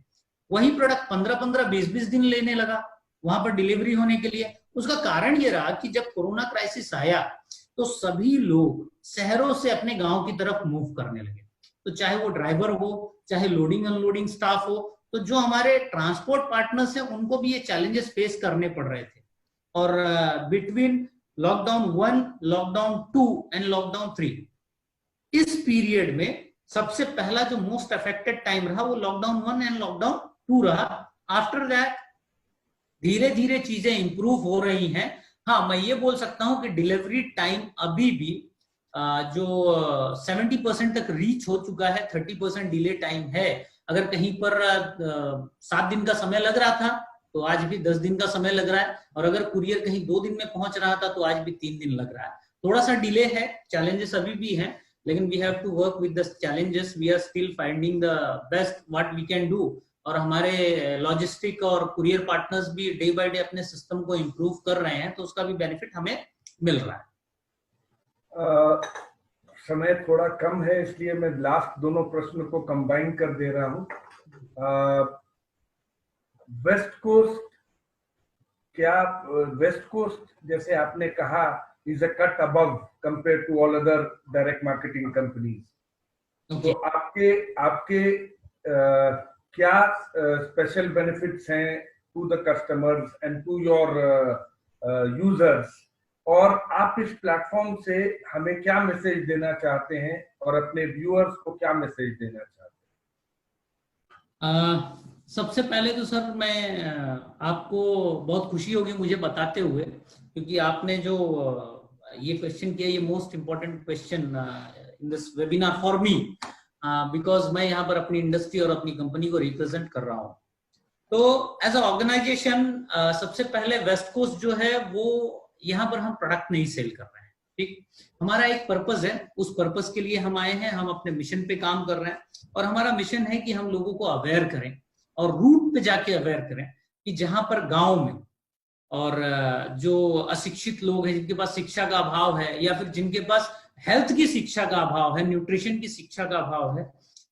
वही प्रोडक्ट 15-15, 20-20 दिन लेने लगा वहां पर डिलीवरी होने के लिए। उसका कारण ये रहा कि जब कोरोना क्राइसिस आया तो सभी लोग शहरों से अपने गांव की तरफ मूव करने लगे। तो चाहे वो ड्राइवर हो, चाहे लोडिंग अनलोडिंग स्टाफ हो, तो जो हमारे ट्रांसपोर्ट पार्टनर्स हैं उनको भी ये चैलेंजेस फेस करने पड़ रहे थे। और between lockdown 1, lockdown 2 and lockdown 3, इस पीरियड में सबसे पहला जो मोस्ट अफेक्टेड टाइम रहा वो लॉकडाउन 1 एंड लॉकडाउन 2 रहा। आफ्टर दैट धीरे धीरे चीजें इंप्रूव हो रही हैं। हाँ, मैं ये बोल सकता हूं कि डिलीवरी टाइम अभी भी जो 70% तक रीच हो चुका है, 30% डिले टाइम है। अगर कहीं पर 7 दिन का समय लग रहा था तो आज भी 10 दिन का समय लग रहा है, और अगर कुरियर कहीं 2 दिन में पहुंच रहा था तो आज भी 3 दिन लग रहा है। थोड़ा सा डिले है, चैलेंजेस अभी भी हैं, लेकिन we have to work with the challenges. We are still finding the best what we can do. और हमारे लॉजिस्टिक और कुरियर पार्टनर्स भी डे बाय डे अपने सिस्टम को इम्प्रूव कर रहे हैं, तो उसका भी बेनिफिट हमें मिल रहा है। समय थोड़ा कम है, इसलिए मैं लास्ट दोनों प्रश्न को कंबाइन कर दे रहा हूं। वेस्ट कोस्ट, क्या वेस्ट कोस्ट जैसे आपने कहा is a cut above compare to all other direct marketing companies, तो आपके क्या स्पेशल बेनिफिट्स हैं to the customers and to your users, और आप इस प्लेटफॉर्म से हमें क्या मैसेज देना चाहते हैं और अपने व्यूअर्स को क्या मैसेज देना चाहते हैं? सबसे पहले तो सर मैं आपको बहुत खुशी होगी मुझे बताते हुए, क्योंकि आपने जो ये क्वेश्चन किया, ये most important question in this webinar for me, because मैं यहाँ पर अपनी इंडस्ट्री और अपनी कंपनी को रिप्रेजेंट कर रहा हूँ। तो एज अ ऑर्गेनाइजेशन सबसे पहले वेस्ट कोस्ट जो है वो यहाँ पर हम प्रोडक्ट नहीं सेल कर रहे हैं, ठीक। हमारा एक पर्पस है, उस पर्पस के लिए हम आए हैं, हम अपने मिशन पे काम कर रहे हैं, और हमारा मिशन है कि हम लोगों को अवेयर करें और रूट पे जाके अवेयर करें कि जहां पर गांव में और जो अशिक्षित लोग हैं, जिनके पास शिक्षा का अभाव है, या फिर जिनके पास हेल्थ की शिक्षा का अभाव है, न्यूट्रिशन की शिक्षा का अभाव है,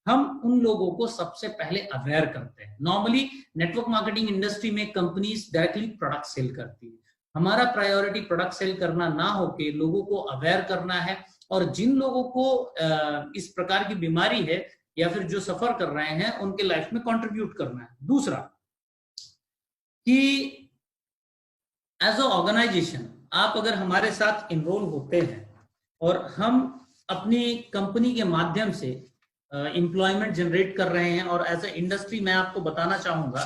हम उन लोगों को सबसे पहले अवेयर करते हैं। नॉर्मली नेटवर्क मार्केटिंग इंडस्ट्री में कंपनीज डायरेक्टली प्रोडक्ट सेल करती है। हमारा प्रायोरिटी प्रोडक्ट सेल करना ना होके लोगों को अवेयर करना है, और जिन लोगों को इस प्रकार की बीमारी है या फिर जो सफर कर रहे हैं उनके लाइफ में कंट्रीब्यूट करना है। दूसरा कि एज अ ऑर्गेनाइजेशन आप अगर हमारे साथ इनरोल होते हैं और हम अपनी कंपनी के माध्यम से एम्प्लॉयमेंट जनरेट कर रहे हैं, और एज अ इंडस्ट्री मैं आपको बताना चाहूंगा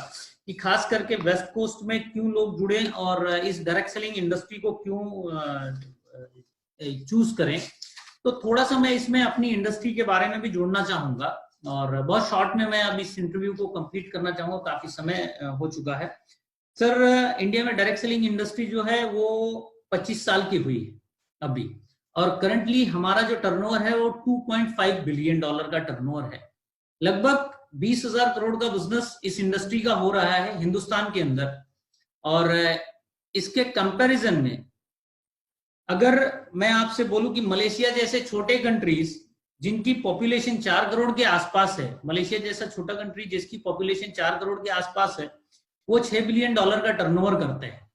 कि खास करके वेस्ट कोस्ट में क्यों लोग जुड़े और इस डायरेक्ट सेलिंग इंडस्ट्री को क्यों चूज करें, तो थोड़ा सा मैं इसमें अपनी इंडस्ट्री के बारे में भी जोड़ना चाहूंगा, और बहुत शॉर्ट में मैं अब इस इंटरव्यू को कंप्लीट करना चाहूंगा, काफी समय हो चुका है। सर, इंडिया में डायरेक्ट सेलिंग इंडस्ट्री जो है वो 25 साल की हुई है अभी, और करंटली हमारा जो टर्नओवर है वो $2.5 बिलियन का टर्नओवर है। लगभग 20,000 करोड़ का बिजनेस इस इंडस्ट्री का हो रहा है हिंदुस्तान के अंदर। और इसके कंपैरिजन में अगर मैं आपसे बोलूं कि मलेशिया जैसे छोटे कंट्रीज जिनकी पॉपुलेशन 4 करोड़ के आसपास है, मलेशिया जैसा छोटा कंट्री जिसकी पॉपुलेशन 4 करोड़ के आसपास है, वो $6 बिलियन का टर्नओवर करते हैं।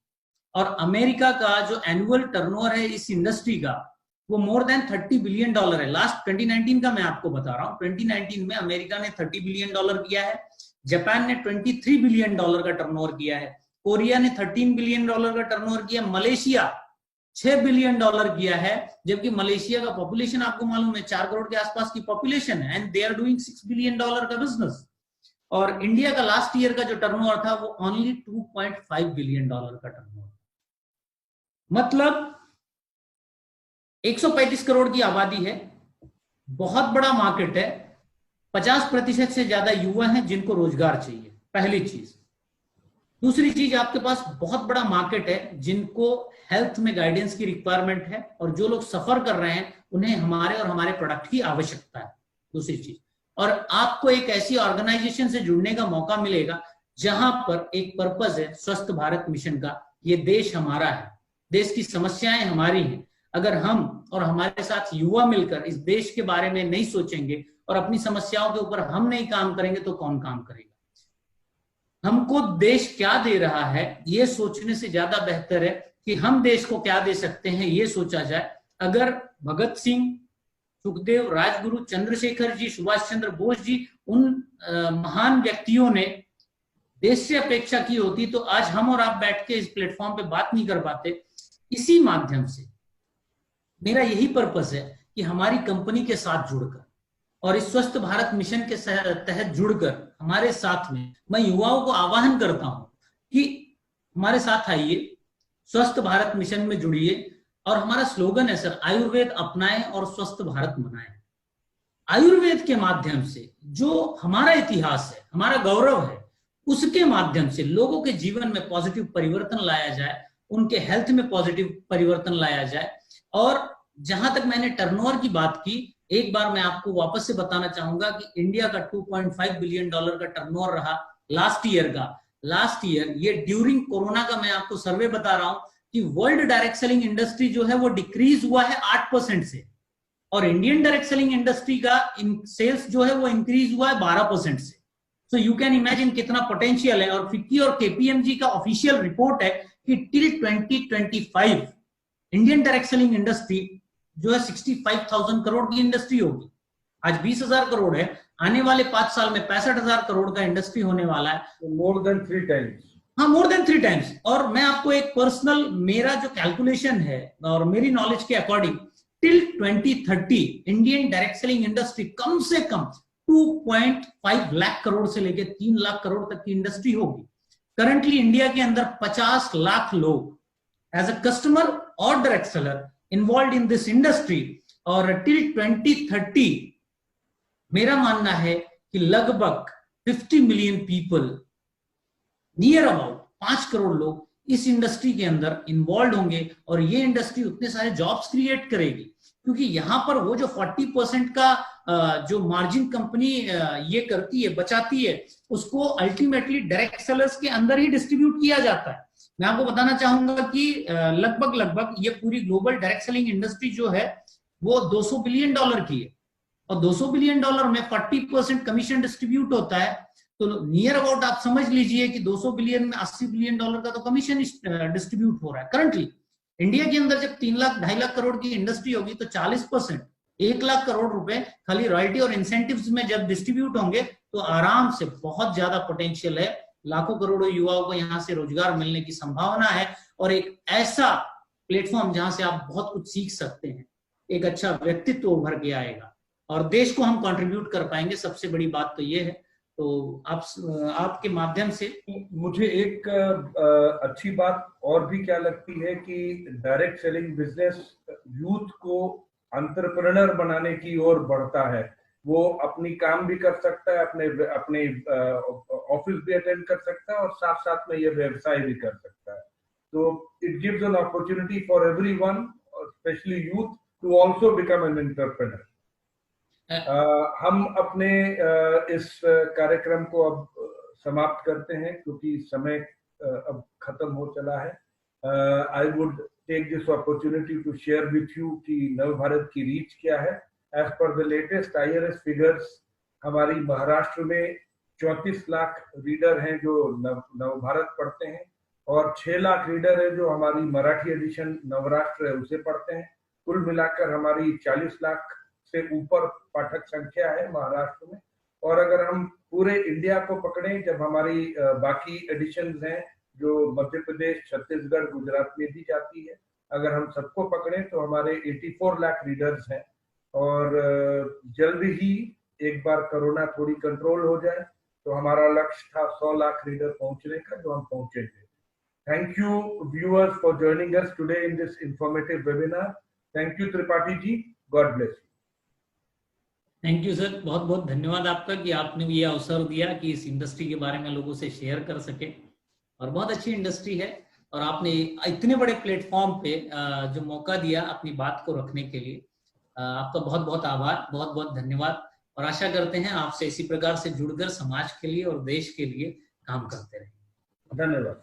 और अमेरिका का जो एनुअल टर्नओवर है इस इंडस्ट्री का वो मोर देन $30 बिलियन है। लास्ट 2019 का मैं आपको बता रहा हूँ, 2019 में अमेरिका ने $30 बिलियन किया है, जापान ने $23 बिलियन का टर्नओवर किया है, कोरिया ने $13 बिलियन का टर्नओवर किया, मलेशिया $6 बिलियन किया है, जबकि मलेशिया का पॉपुलेशन आपको मालूम है 4 करोड़ के आसपास की पॉपुलेशन है, and they are doing $6 billion का बिजनेस। और इंडिया का लास्ट ईयर का जो टर्नओवर था वो ओनली $2.5 बिलियन का टर्नओवर। मतलब 135 करोड़ की आबादी है, बहुत बड़ा मार्केट है, 50% से ज्यादा युवा हैं जिनको रोजगार चाहिए, पहली चीज। दूसरी चीज, आपके पास बहुत बड़ा मार्केट है जिनको हेल्थ में गाइडेंस की रिक्वायरमेंट है, और जो लोग सफर कर रहे हैं उन्हें हमारे और हमारे प्रोडक्ट की आवश्यकता है, दूसरी चीज। और आपको एक ऐसी ऑर्गेनाइजेशन से जुड़ने का मौका मिलेगा जहां पर एक पर्पस है स्वस्थ भारत मिशन का। ये देश हमारा है, देश की समस्याएं हमारी हैं। अगर हम और हमारे साथ युवा मिलकर इस देश के बारे में नहीं सोचेंगे और अपनी समस्याओं के ऊपर हम नहीं काम करेंगे तो कौन काम करेगा। हमको देश क्या दे रहा है ये सोचने से ज्यादा बेहतर है कि हम देश को क्या दे सकते हैं ये सोचा जाए। अगर भगत सिंह, सुखदेव, राजगुरु, चंद्रशेखर जी, सुभाष चंद्र बोस जी, उन महान व्यक्तियों ने देश से अपेक्षा की होती तो आज हम और आप बैठ के इस प्लेटफॉर्म पे बात नहीं कर पाते। इसी माध्यम से मेरा यही पर्पस है कि हमारी कंपनी के साथ जुड़कर और इस स्वस्थ भारत मिशन के तहत जुड़कर हमारे साथ में मैं युवाओं को आह्वान करता हूं कि हमारे साथ आइए, स्वस्थ भारत मिशन में जुड़िए। और हमारा स्लोगन है सर, आयुर्वेद अपनाएं और स्वस्थ भारत मनाएं। आयुर्वेद के माध्यम से जो हमारा इतिहास है, हमारा गौरव है, उसके माध्यम से लोगों के जीवन में पॉजिटिव परिवर्तन लाया जाए, उनके हेल्थ में पॉजिटिव परिवर्तन लाया जाए। और जहां तक मैंने टर्नओवर की बात की, एक बार मैं आपको वापस से बताना चाहूंगा कि इंडिया का 2.5 बिलियन डॉलर का टर्नओवर रहा लास्ट ईयर का। लास्ट ईयर ये ड्यूरिंग कोरोना का मैं आपको सर्वे बता रहा हूं कि वर्ल्ड डायरेक्ट सेलिंग इंडस्ट्री जो है वो डिक्रीज हुआ है 8% से, और इंडियन डायरेक्ट सेलिंग इंडस्ट्री का सेल्स जो है वो इंक्रीज हुआ है 12% से। सो यू कैन इमेजिन कितना पोटेंशियल है। और फिक्की और केपीएमजी का ऑफिशियल रिपोर्ट है कि till 2025 Indian direct selling industry जो है 65,000 करोड़ की इंडस्ट्री होगी। आज 20,000 करोड़ है, आने वाले 5 साल में 65,000 करोड़ का इंडस्ट्री होने वाला है। More than 3 times. हाँ, मोर देन 3 टाइम्स। और मैं आपको एक पर्सनल मेरा जो कैलकुलेशन है और मेरी नॉलेज के according, till 2030 Indian direct selling industry कम से कम 2.5 लाख करोड़ से लेकर 3 लाख करोड़ तक की इंडस्ट्री होगी। करंटली इंडिया के अंदर 50 लाख लोग एज अ कस्टमर और direct seller involve in this industry. और टिल 2030 मेरा मानना है कि लगभग 50 million people, near about 5 crore लोग इस इंडस्ट्री के अंदर इन्वॉल्व होंगे। और ये इंडस्ट्री उतने सारे जॉब्स क्रिएट करेगी, क्योंकि यहां पर वो जो 40% का जो मार्जिन कंपनी ये करती है, बचाती है, उसको अल्टीमेटली डायरेक्ट सेलर्स के अंदर ही डिस्ट्रीब्यूट किया जाता है। मैं आपको बताना चाहूंगा कि लगभग ये पूरी ग्लोबल डायरेक्ट सेलिंग इंडस्ट्री जो है वो 200 बिलियन डॉलर की है, और 200 बिलियन डॉलर में 40% कमीशन डिस्ट्रीब्यूट होता है। तो नियर अबाउट आप समझ लीजिए कि 200 बिलियन में 80 बिलियन डॉलर का तो कमीशन डिस्ट्रीब्यूट हो रहा है करंटली। इंडिया के अंदर जब 3 लाख 2.5 लाख करोड़ की इंडस्ट्री होगी तो 40% 1 लाख करोड़ रुपए खाली रॉयल्टी और इंसेंटिव्स में जब डिस्ट्रीब्यूट होंगे तो आराम से बहुत ज्यादा पोटेंशियल है। लाखों करोड़ों युवाओं को यहाँ से रोजगार मिलने की संभावना है, और एक ऐसा प्लेटफॉर्म जहां से आप बहुत कुछ सीख सकते हैं, एक अच्छा व्यक्तित्व उभर के आएगा और देश को हम कंट्रीब्यूट कर पाएंगे। सबसे बड़ी बात तो ये है। तो आपके माध्यम से मुझे एक अच्छी बात और भी क्या लगती है कि डायरेक्ट सेलिंग बिजनेस यूथ को एंटरप्रेन्योर बनाने की ओर बढ़ता है। वो अपनी काम भी कर सकता है, अपने ऑफिस भी अटेंड कर सकता है और साथ साथ में ये व्यवसाय भी कर सकता है। तो it gives an opportunity for everyone, especially youth, to also become an entrepreneur. हम अपने इस कार्यक्रम को अब समाप्त करते हैं क्योंकि समय अब खत्म हो चला है। I would take this opportunity to share with you कि नवभारत की रीच क्या है। As per the latest IRS figures, हमारी महाराष्ट्र में 34 लाख रीडर हैं जो नवभारत पढ़ते हैं, और 6 लाख रीडर है जो हमारी मराठी एडिशन नवराष्ट्र है उसे पढ़ते हैं। कुल मिलाकर हमारी 40 लाख से ऊपर पाठक संख्या है महाराष्ट्र में। और अगर हम पूरे इंडिया को पकड़ें, जब हमारी बाकी एडिशंस हैं जो मध्य प्रदेश, छत्तीसगढ़, गुजरात में दी जाती है, अगर हम सबको पकड़ें तो हमारे 84 लाख रीडर्स हैं। और जल्द ही एक बार कोरोना थोड़ी कंट्रोल हो जाए तो हमारा लक्ष्य था 100 लाख रीडर पहुंचने का, जो हम पहुंचेंगे। Thank you viewers for joining us today in this informative webinar. Thank you Tripathi ji, God bless you. Thank you sir, बहुत बहुत धन्यवाद आपका कि आपने ये अवसर दिया कि इस इंडस्ट्री के बारे में लोगों से शेयर कर सके। और बहुत अच्छी इंडस्ट्री है और आपने इतने बड़े प्लेटफॉर्म पे जो मौका दिया अपनी बात को रखने के लिए, आपका बहुत बहुत आभार, बहुत बहुत धन्यवाद। और आशा करते हैं आपसे इसी प्रकार से जुड़कर समाज के लिए और देश के लिए काम करते रहें। धन्यवाद।